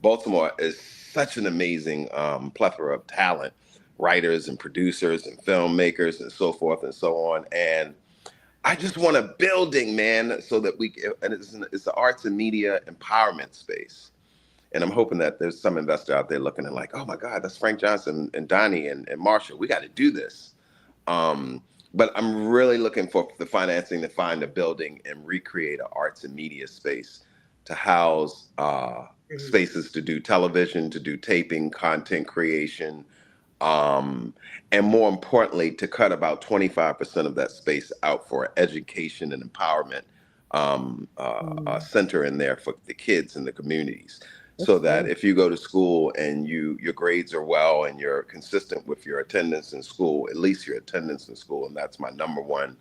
Baltimore is such an amazing plethora of talent, writers and producers and filmmakers and so forth and so on. And I just want a building, man, so that and it's the arts and media empowerment space. And I'm hoping that there's some investor out there looking and like, oh my God, that's Frank Johnson and Donnie and Marsha. We got to do this. But I'm really looking for the financing to find a building and recreate an arts and media space to house spaces to do television, to do taping, content creation, and more importantly, to cut about 25% of that space out for education and empowerment center in there for the kids in the communities. So that if you go to school and your grades are well and you're consistent with your attendance in school, at least your attendance in school, and that's my number one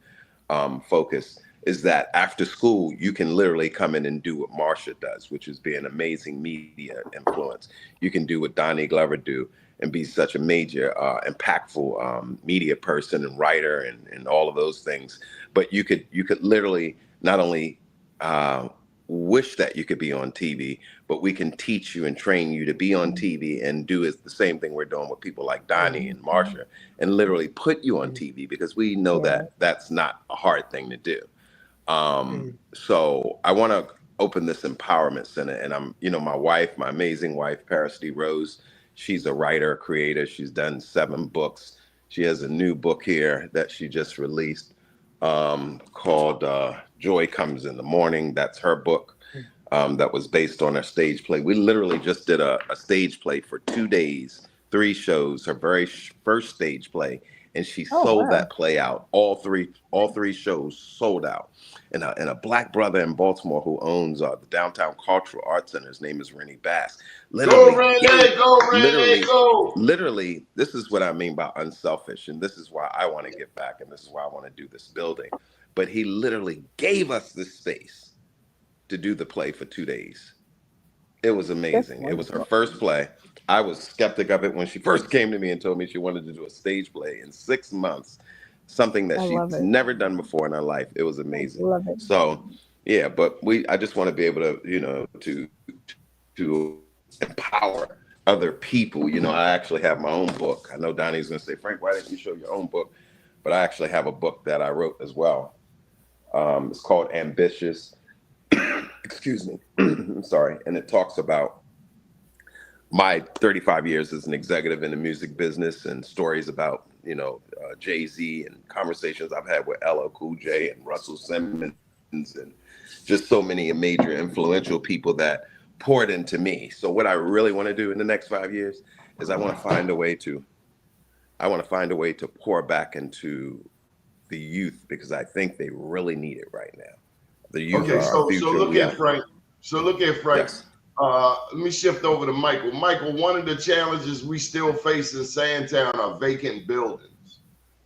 focus, is that after school you can literally come in and do what Marsha does, which is be an amazing media influence. You can do what Donnie Glover do and be such a major impactful media person and writer and all of those things. But you could literally not only wish that you could be on TV, but we can teach you and train you to be on TV and do the same thing we're doing with people like Donnie and Marsha, and literally put you on TV, because we know that that's not a hard thing to do. So I want to open this empowerment center, and my wife, my amazing wife, Paris D. Rose, she's a writer, creator. She's done 7 books. She has a new book here that she just released called Joy Comes in the Morning. That's her book that was based on a stage play. We literally just did a stage play for 2 days, 3 shows, her very first stage play, and she sold that play out. All three shows sold out. And a black brother in Baltimore who owns the Downtown Cultural Arts Center, his name is Rennie Bass. Literally, literally, this is what I mean by unselfish, and this is why I want to give back, and this is why I want to do this building. But he literally gave us this space to do the play for 2 days. It was amazing. It was her first play. I was skeptic of it when she first came to me and told me she wanted to do a stage play in 6 months, something that she's never done before in her life. It was amazing. Love it. So, yeah, but I just want to be able to, to empower other people. I actually have my own book. I know Donnie's going to say, Frank, why didn't you show your own book? But I actually have a book that I wrote as well. It's called Ambitious. Excuse me. I'm sorry. And it talks about my 35 years as an executive in the music business and stories about, Jay-Z and conversations I've had with LL Cool J and Russell Simmons and just so many major influential people that poured into me. So what I really want to do in the next 5 years is I want to find a way to pour back into the youth, because I think they really need it right now. The youth Okay, are our so future. look at Frank. So look at Frank. Yes. Let me shift over to Michael. Michael, one of the challenges we still face in Sandtown are vacant buildings.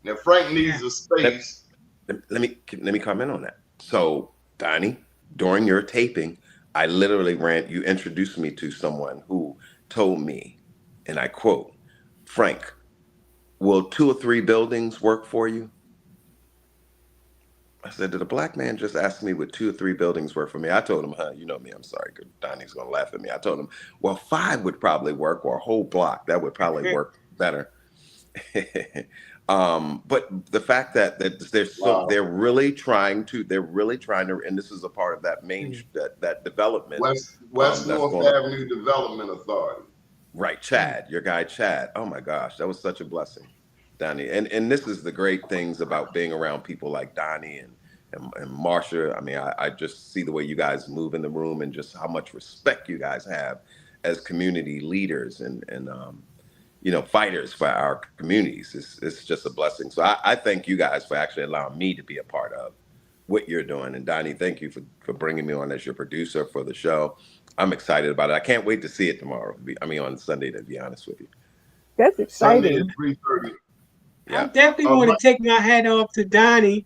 Now Frank needs a space. Let me comment on that. So, Donnie, during your taping, I literally you introduced me to someone who told me, and I quote, Frank, will 2 or 3 buildings work for you? I said, did a black man just ask me would 2 or 3 buildings work for me? I told him, you know me, I'm sorry, Donnie's gonna laugh at me. I told him, well, 5 would probably work, or a whole block. That would probably work better. But the fact that they're really trying to, and this is a part of that that development. West That's North going on. Avenue Development Authority. Right, Chad, your guy Chad. Oh my gosh, that was such a blessing, Donnie. And this is the great things about being around people like Donnie and Marsha. I mean, I just see the way you guys move in the room, and just how much respect you guys have as community leaders and fighters for our communities. It's just a blessing. So I thank you guys for actually allowing me to be a part of what you're doing. And Donnie, thank you for bringing me on as your producer for the show. I'm excited about it. I can't wait to see it tomorrow. On Sunday, to be honest with you. That's Sunday exciting. at 3:30. I Yeah. definitely want to take my hat off to Donnie.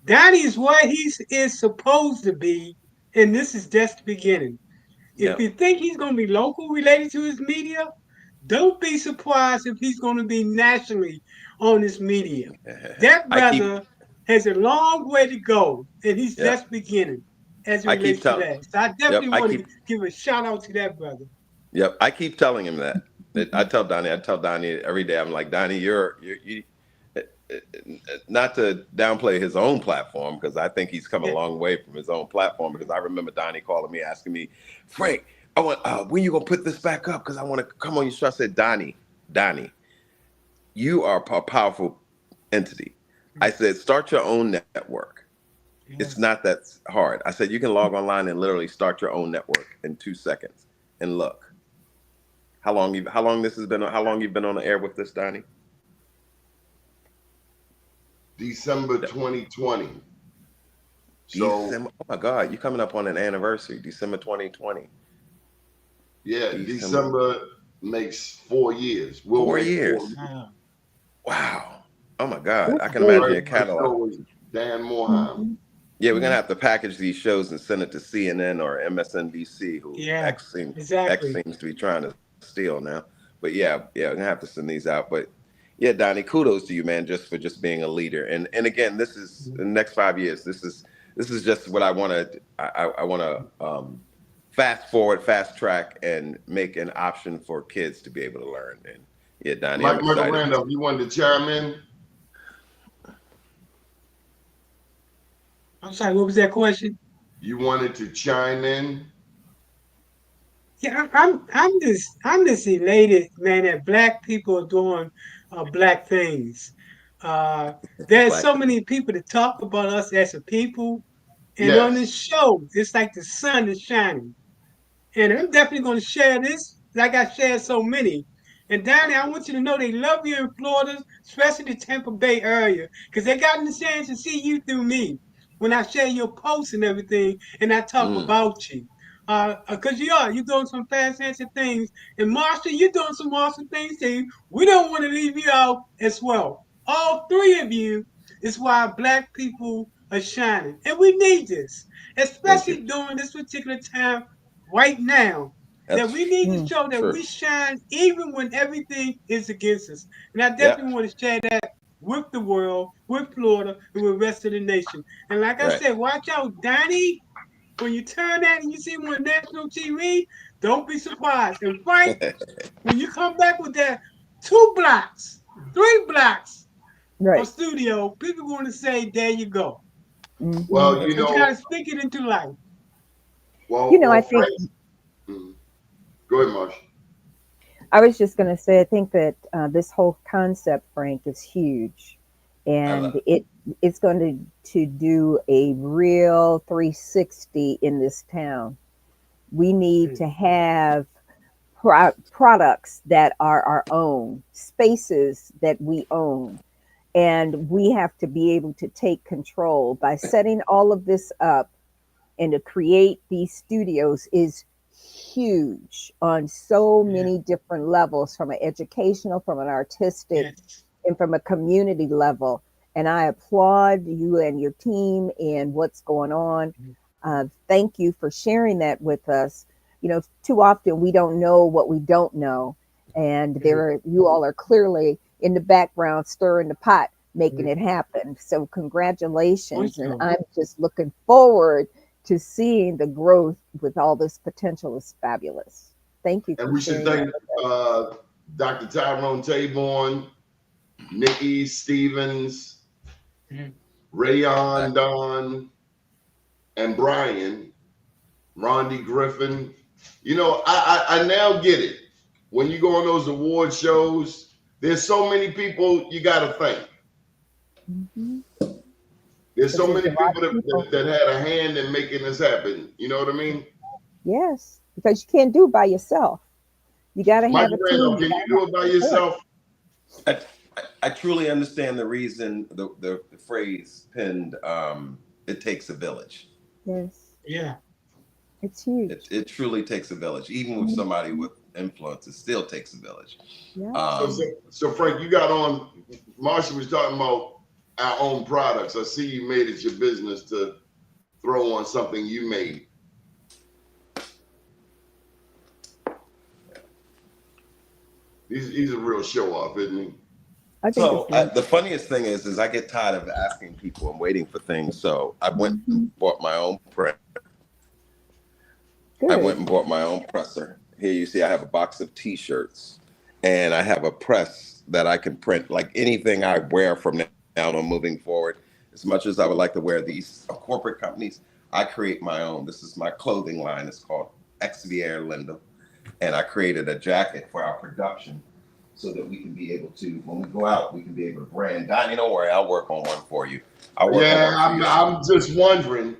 Donnie is what he is supposed to be, and this is just the beginning. If you think he's going to be local related to his media, don't be surprised if he's going to be nationally on his media. That brother has a long way to go, and he's just beginning as it relates to that. So I definitely want to give a shout out to that brother. Yep, I keep telling him that. I tell Donnie every day. I'm like, Donnie, you not to downplay his own platform, because I think he's come a long way from his own platform. Because I remember Donnie calling me, asking me, Frank, I want when you gonna put this back up? Because I want to come on your show. I said, Donnie, you are a powerful entity. I said, start your own network. It's not that hard. I said, you can log online and literally start your own network in 2 seconds. And look, how long you've been on the air with this, Donnie? December 2020. So, oh my God, you're coming up on an anniversary, December 2020. Yeah, December makes 4 years. 4 years. 4 years. Wow. Oh my God. I can imagine your catalog. Dan Moreheim. Yeah, we're gonna have to package these shows and send it to CNN or MSNBC, who X seems to be trying to steal now. But yeah, we're gonna have to send these out. But yeah, Donnie, kudos to you, man, just for being a leader. And again, this is in the next 5 years. This is just what I want to. I want to fast track and make an option for kids to be able to learn. And yeah, Donnie, Mike Randolph, you wanted to chime in? I'm sorry, what was that question? You wanted to chime in? Yeah, I'm just elated, man, that black people are doing black things. There's so many people to talk about us as a people, and on this show, it's like the sun is shining. And I'm definitely going to share this like I shared so many. And Donnie, I want you to know they love you in Florida, especially the Tampa Bay area, because they got the chance to see you through me when I share your posts and everything, and I talk about you. Because you're doing some fantastic things. And Marsha, you're doing some awesome things too. We don't want to leave you out as well. All 3 of you is why black people are shining. And we need this, especially during this particular time right now. That we need to show that we shine even when everything is against us. And I definitely want to share that with the world, with Florida, and with the rest of the nation. And like I said, watch out, Donnie. When you turn that and you see him on national TV, don't be surprised. And Frank, when you come back with that 2 blocks, 3 blocks of studio, people are going to say, there you go. Well, you got to speak it into life. Well, I think. Go ahead, Marsha. I was just going to say, I think that this whole concept, Frank, is huge, and it's going to do a real 360 in this town. We need to have products that are our own, spaces that we own. And we have to be able to take control by setting all of this up, and to create these studios is huge on so many different levels, from an educational, from an artistic, and from a community level. And I applaud you and your team and what's going on. Thank you for sharing that with us. You know, too often we don't know what we don't know, and you all are clearly in the background stirring the pot, making it happen. So congratulations, and I'm just looking forward to seeing the growth with all this potential. Is fabulous. Thank you. And we should thank Dr. Tyrone Taborn, Nikki Stevens, Rayon Don, and Brian, Rondi Griffin. You know, I now get it. When you go on those award shows, there's so many people you got to thank. There's so many people that had a hand in making this happen. You know what I mean? Yes, because you can't do it by yourself. You got to have a team. Can you do it by yourself? I truly understand the reason the phrase pinned, it takes a village. Yes. Yeah. It's huge. It truly takes a village. Even with somebody with influence, it still takes a village. Yeah. So Frank, you got on, Marsha was talking about our own products. I see you made it your business to throw on something you made. He's a real show off, isn't he? So the funniest thing is I get tired of asking people and waiting for things. So I went and bought my own press. I went and bought my own presser. Here you see I have a box of T-shirts, and I have a press that I can print like anything I wear from now on moving forward. As much as I would like to wear these corporate companies, I create my own. This is my clothing line. It's called Exvier Linda, and I created a jacket for our production so that we can be able to, when we go out, we can be able to brand. Donnie, don't worry, I'll work on one for you. I'm just wondering.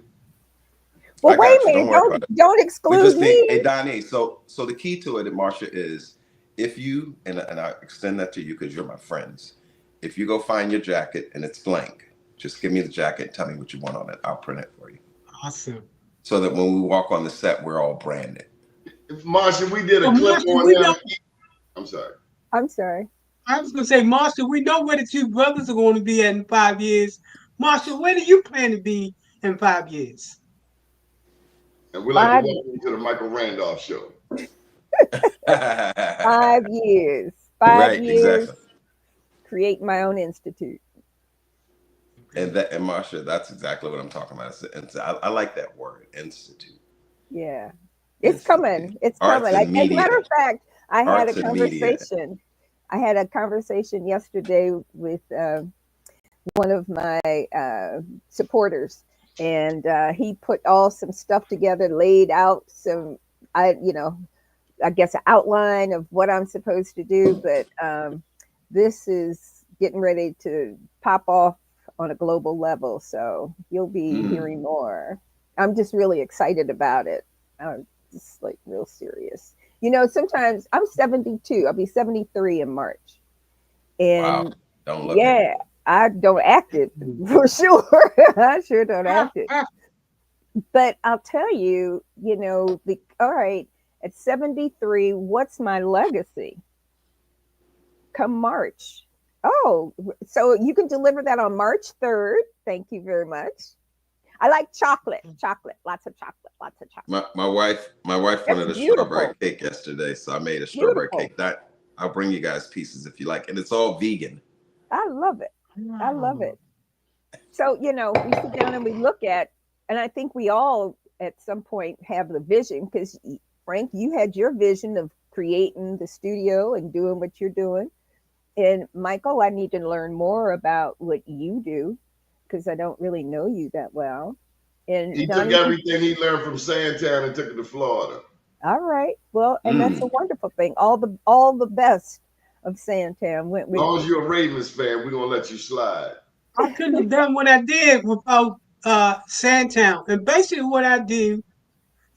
Well, wait a minute, don't exclude me. Hey, Donnie, so the key to it, Marsha, is if you, and I extend that to you because you're my friends, if you go find your jacket and it's blank, just give me the jacket and tell me what you want on it. I'll print it for you. Awesome. So that when we walk on the set, we're all branded. Marsha, we did a clip on them. I'm sorry. I was going to say, Marsha, we know where the two brothers are going to be in 5 years. Marsha, where do you plan to be in 5 years? And we'd like to welcome you to the Michael Randolph Show. 5 years. 5 right, years. Exactly. Create my own institute. And Marsha, that's exactly what I'm talking about. I like that word, institute. Yeah. It's coming. It's coming. As a matter of fact, I had a conversation yesterday with one of my supporters, and he put some stuff together, laid out I guess an outline of what I'm supposed to do, but this is getting ready to pop off on a global level, so you'll be hearing more. I'm just really excited about it. I'm just like real serious. You know, sometimes I'm 72. I'll be 73 in March. And wow. Don't look it. I don't act it for sure. I sure don't act it. But I'll tell you, all right, at 73, what's my legacy? Come March. Oh, so you can deliver that on March 3rd. Thank you very much. I like chocolate, lots of chocolate. My wife wanted a strawberry cake yesterday, so I made a strawberry cake. I'll bring you guys pieces if you like, and it's all vegan. I love it. I love it. So, we sit down and we look at, and I think we all at some point have the vision, because Frank, you had your vision of creating the studio and doing what you're doing. And Michael, I need to learn more about what you do, because I don't really know you that well. And he took everything he learned from Sandtown and took it to Florida. All right. Well, and that's a wonderful thing. All the best of Sandtown went with. As long as you're a Ravens fan, we're gonna let you slide. I couldn't have done what I did without Sandtown. And basically what I do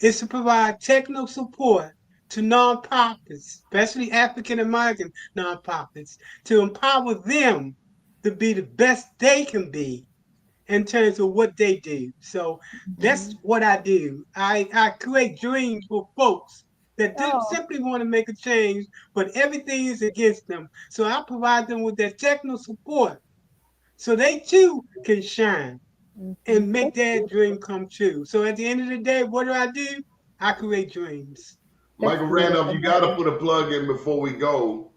is to provide technical support to nonprofits, especially African American nonprofits, to empower them to be the best they can be in terms of what they do. So that's Mhm. what I do. I create dreams for folks that Oh, simply want to make a change, but everything is against them. So I provide them with that technical support so they too can shine mhm. and make That's their beautiful. dream come true. So at the end of the day, what do? I create dreams. That's Michael Randolph, beautiful. you got to put a plug in before we go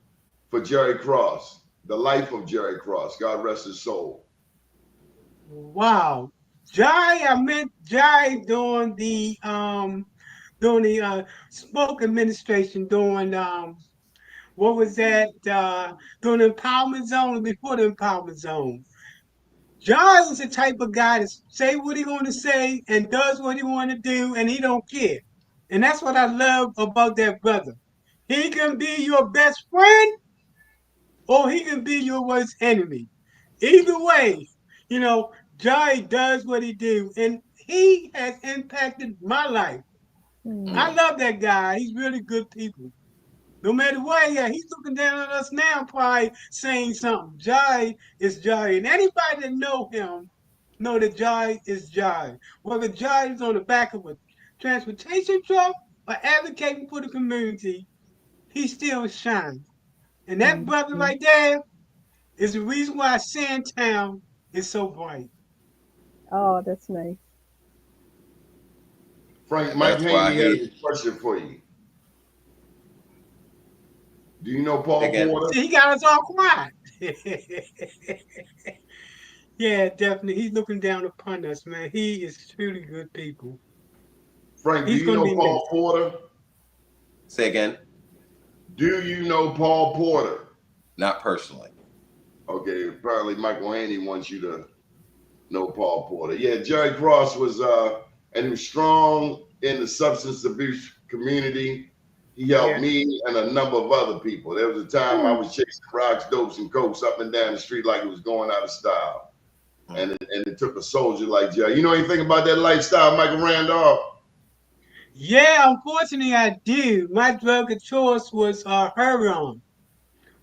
for Jerry Cross, the life of Jerry Cross. God rest his soul. Wow. I met Jai during the smoke administration during what was that during the empowerment zone and before the empowerment zone. Jai is the type of guy to say what he gonna say and does what he wanna do and he don't care. And that's what I love about that brother. He can be your best friend or he can be your worst enemy. Either way, you know, Jai does what he do, and he has impacted my life. I Mm. love that guy. He's really good people. No matter what, yeah, he's looking down at us now, probably saying something. Jai is Jai, and anybody that know him know that Jai is Jai. Whether Jai is on the back of a transportation truck or advocating for the community, he still shines. And that brother Mhm. right there is the reason why Sandtown is so bright. Oh, that's nice. Frank, And Mike that's why Haney has he a question for you. Do you know Paul again. Porter? See, he got us all quiet. Yeah, definitely. He's looking down upon us, man. He is truly good people. Frank, do He's you going to know be Paul missed. Porter? Say again. Do you know Paul Porter? Not personally. Okay, apparently Michael Haney wants you to know Paul Porter. Yeah, Jerry Cross was and he was strong in the substance abuse community. He helped Yeah. me and a number of other people. There was a time I Mm. was chasing rocks, dopes, and cokes up and down the street like it was going out of style. Hmm. And it took a soldier like Jerry. You know anything about that lifestyle, Michael Randolph? Yeah, unfortunately, I do. My drug of choice was heroin,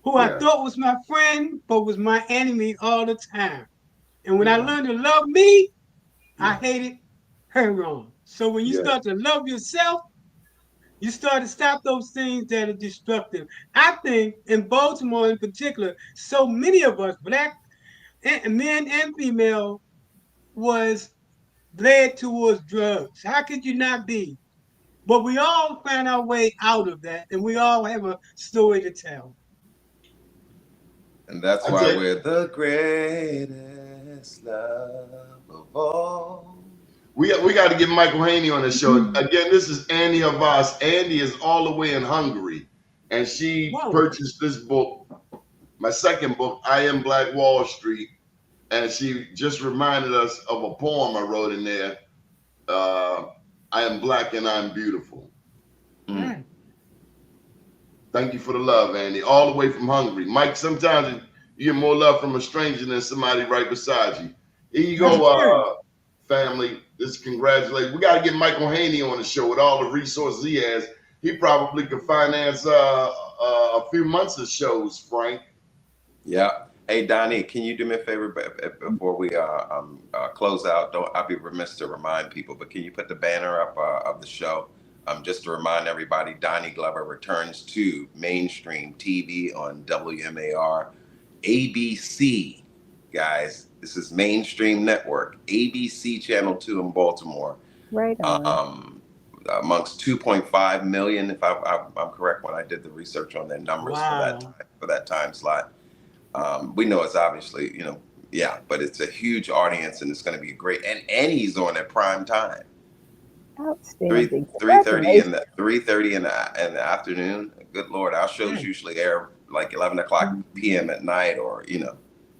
who I Yeah, thought was my friend, but was my enemy all the time. And when I yeah, learned to love me, I yeah, hated heroin. So when you yeah. start to love yourself, you start to stop those things that are destructive. I think in Baltimore in particular, so many of us, black men and female, was led towards drugs. How could you not be? But we all found our way out of that, and we all have a story to tell. And that's I why tell you, we're the greatest love of all. we got to get Michael Haney on the show. Mhm. Again, this is Andy Havas. Andy is all the way in Hungary, and she Whoa. purchased this book, my second book, I Am Black Wall Street, and she just reminded us of a poem I wrote in there. Uh, I am black and I'm beautiful. Mm. Mm. Thank you for the love, Andy. All the way from Hungary. Mike, sometimes you get more love from a stranger than somebody right beside you. Here you That's go, true. family. This congratulations. We got to get Michael Haney on the show with all the resources he has. He probably could finance a few months of shows, Frank. Yeah. Hey, Donnie, can you do me a favor before we close out? Don't I'll be remiss to remind people, but can you put the banner up of the show? Just to remind everybody, Donnie Glover returns to mainstream TV on WMAR, ABC. Guys, this is mainstream network, ABC Channel 2 in Baltimore. Right on. Um, Amongst 2.5 million, if I'm correct when I did the research on their numbers Wow. for that time slot. We know it's obviously, yeah, but it's a huge audience and it's going to be great. And he's on at prime time, Outstanding. 3:30 Congratulations. 3:30 in the afternoon. Good Lord, our shows Mm. usually air like 11 o'clock p.m. at night, or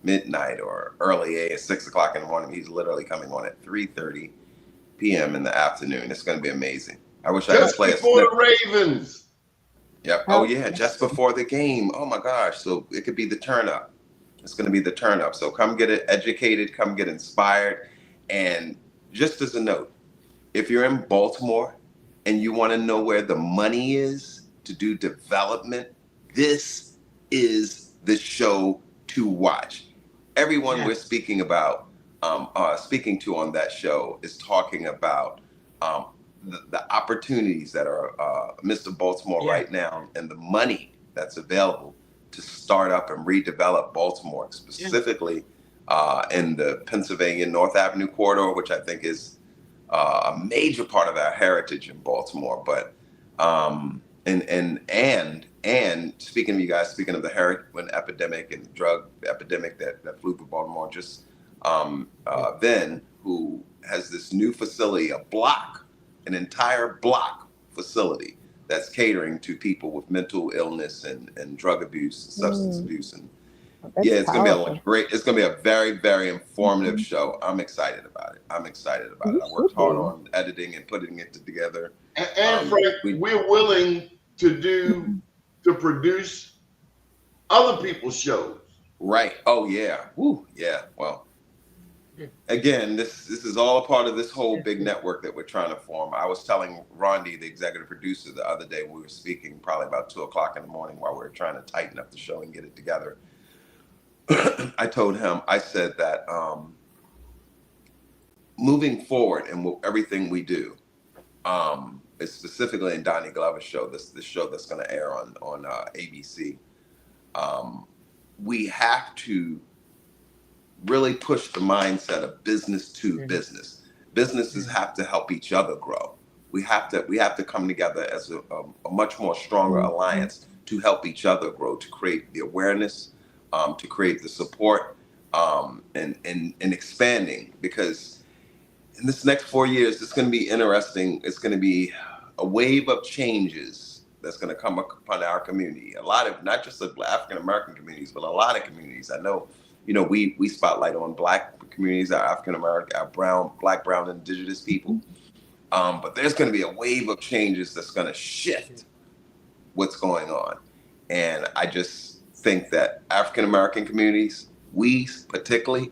midnight, or early 6 o'clock in the morning. He's literally coming on at 3:30 p.m. in the afternoon. It's going to be amazing. I wish I could Just play a before snip. the Ravens. Yep. Oh yeah, just before the game. Oh my gosh. So it could be the turn up. It's going to be the turn up. So come get educated, come get inspired. And just as a note, if you're in Baltimore and you want to know where the money is to do development, this is the show to watch. Everyone we're speaking about, speaking to on that show is talking about the opportunities that are Mr. Baltimore right now, and the money that's available to start up and redevelop Baltimore, specifically in the Pennsylvania North Avenue corridor, which I think is a major part of our heritage in Baltimore. But and speaking of you guys, speaking of the heroin epidemic and drug epidemic that flew through Baltimore, just then, who has this new facility, an entire block facility that's catering to people with mental illness and drug abuse and substance abuse. And it's gonna be a great. It's gonna be a very, very informative show. I'm excited about it. I worked hard on editing and putting it together. And Frank, we're willing to produce other people's shows. Right. Oh yeah. Woo. Yeah. Well, again, this is all a part of this whole big network that we're trying to form. I was telling Rondi, the executive producer, the other day when we were speaking, probably about 2:00 in the morning, while we were trying to tighten up the show and get it together. I told him, I said that moving forward and everything we do, is specifically in Donnie Glover's show, this show that's going to air on ABC. We have to really push the mindset of business to business. Businesses have to help each other grow. We have to come together as a much more stronger alliance to help each other grow, to create the awareness, to create the support, and expanding. Because in this next 4 years, it's going to be interesting. It's going to be a wave of changes that's going to come upon our community. A lot of, not just the African American communities, but a lot of communities. I know, we spotlight on Black communities, our African American, our Black, brown, indigenous people. But there's going to be a wave of changes that's going to shift what's going on. And I just think that African American communities, we particularly,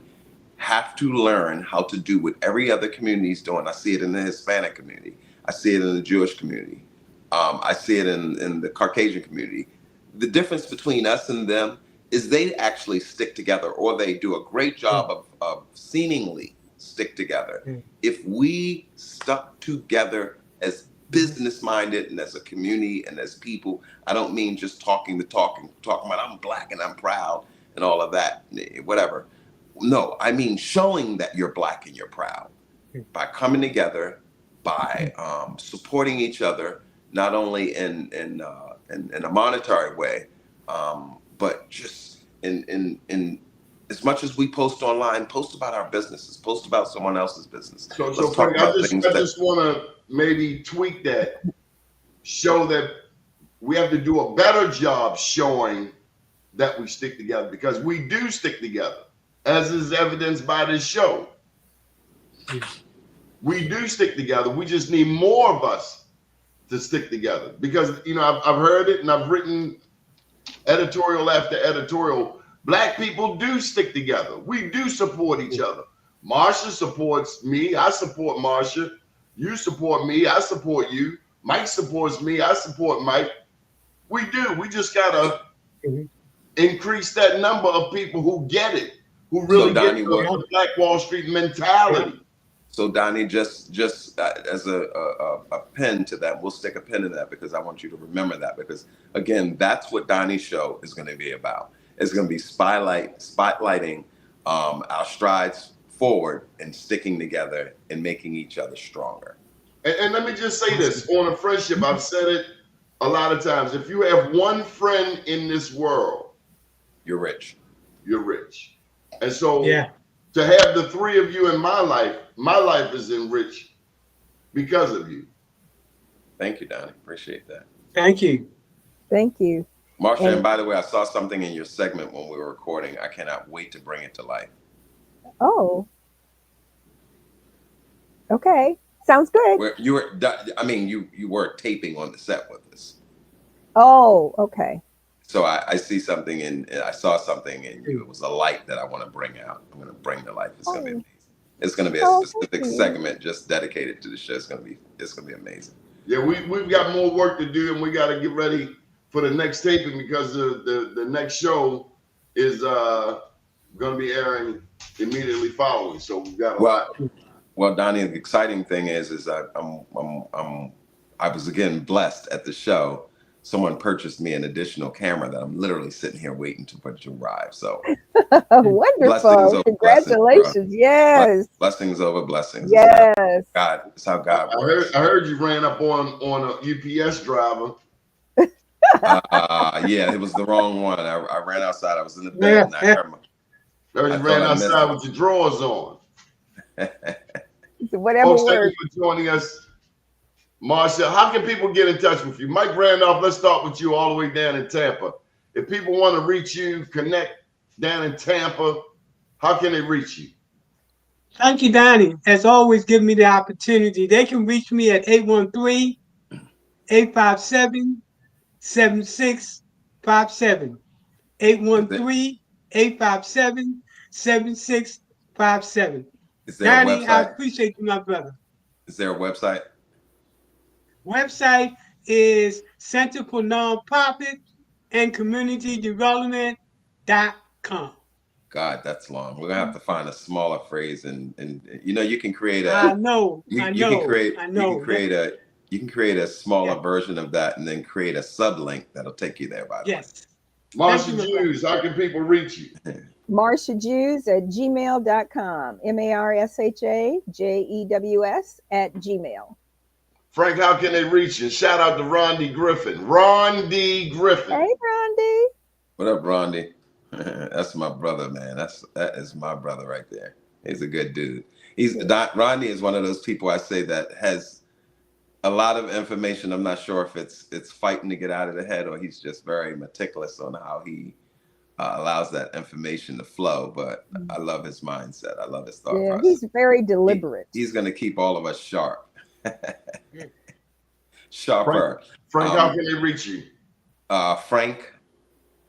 have to learn how to do what every other community is doing. I see it in the Hispanic community. I see it in the Jewish community. I see it in the Caucasian community. The difference between us and them is they actually stick together, or they do a great job of seemingly stick together. If we stuck together as business-minded and as a community and as people, I don't mean just talking about I'm Black and I'm proud and all of that, whatever. No, I mean showing that you're Black and you're proud by coming together, by supporting each other, not only in a monetary way, but just in as much as we post online, post about our businesses, post about someone else's business. So Frank, I just want to maybe tweak that, show that we have to do a better job showing that we stick together, because we do stick together, as is evidenced by this show. We do stick together. We just need more of us to stick together, because I've heard it and I've written editorial after editorial. Black people do stick together. We do support each other. Marsha supports me. I support Marsha. You support me. I support you. Mike supports me. I support Mike. We do. We just gotta increase that number of people who get it, who really get the Black Wall Street mentality. So Doni, just as a pin to that, we'll stick a pin in that, because I want you to remember that, because again, that's what Doni's show is going to be about. It's going to be spotlighting our strides forward and sticking together and making each other stronger. And let me just say this on a friendship. I've said it a lot of times. If you have one friend in this world, you're rich. You're rich. And so to have the three of you in my life is enriched because of you. Thank you, Doni. Appreciate that. Thank you. Thank you. Marsha, and by the way, I saw something in your segment when we were recording. I cannot wait to bring it to life. Oh. Okay. Sounds good. You were taping on the set with us. Oh, okay. So I see something I saw something in you. It was a light that I want to bring out. I'm going to bring to life. It's going to be amazing. It's going to be a specific segment just dedicated to the show. It's going to be amazing. Yeah, we've got more work to do, and we got to get ready for the next taping because the next show is going to be airing immediately following. So we've got a lot. Well, Donnie, the exciting thing is I was again blessed at the show. Someone purchased me an additional camera that I'm literally sitting here waiting to arrive. So blessings Wonderful. over Congratulations. blessings, bro. Yes. Blessings over blessings. Yes. It's how God works. I heard you ran up on a UPS driver. Yeah, it was the wrong one. I ran outside. I was in the bed and I heard You ran outside with your drawers on. Whatever Folks, thank works. you for joining us. Marsha, how can people get in touch with you? Mike Randolph, let's start with you all the way down in Tampa. If people want to reach you, connect down in Tampa, how can they reach you? Thank you, Donnie. As always, give me the opportunity. They can reach me at 813-857-7657. 813-857-7657. Is there a Donnie, I website? appreciate you, my brother. Is there a website? Website is Center for Nonprofit and Community Development.com. God, that's long. We're gonna have to find a smaller phrase, and you can create a. I know. You can create a smaller version of that, and then create a sublink that'll take you there. By the way. Marsha Jews, how can people reach you? MarshaJews@gmail.com. MarshaJews@gmail. Frank, how can they reach you? Shout out to Ron D. Griffin. Ron D. Griffin. Hey, Ron D. What up, Rondi? That's my brother, man. That is my brother right there. He's a good dude. Rondi is one of those people I say that has a lot of information. I'm not sure if it's fighting to get out of the head or he's just very meticulous on how he allows that information to flow. But I love his mindset. I love his thought process. He's very deliberate. He's going to keep all of us sharp. Sharper. Frank, how can they reach you? Frank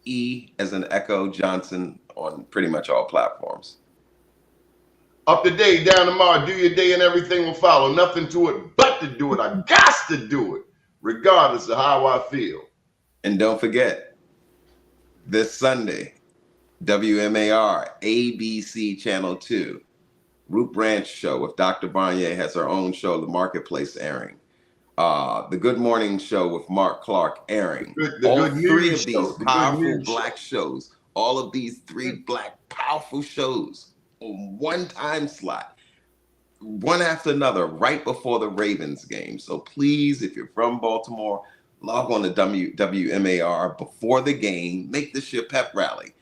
E as in Echo Johnson on pretty much all platforms. Up to date, down tomorrow, do your day and everything will follow. Nothing to it but to do it. I got to do it, regardless of how I feel. And don't forget, this Sunday, WMAR, ABC Channel 2, Root Branch Show with Dr. Barnier has her own show, The Marketplace, airing. The Good Morning Show with Mark Clark airing. All three of these powerful black shows, all of these three black powerful shows on one time slot, one after another, right before the Ravens game. So please, if you're from Baltimore, log on to WMAR before the game. Make this your pep rally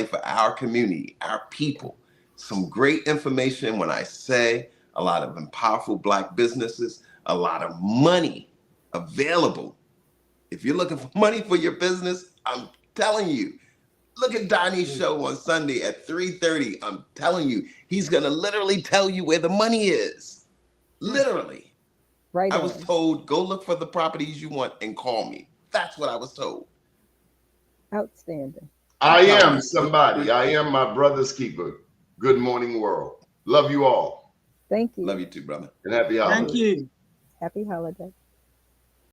for our community, our people. Some great information when I say a lot of powerful black businesses, a lot of money available. If you're looking for money for your business, I'm telling you, look at Donnie's show on Sunday at 3:30. I'm telling you, he's going to literally tell you where the money is. Literally. Right. I was told, go look for the properties you want and call me. That's what I was told. Outstanding. I am somebody. I am my brother's keeper. Good morning, world. Love you all. Thank you. Love you too, brother. And happy holidays. Thank you. Happy holidays.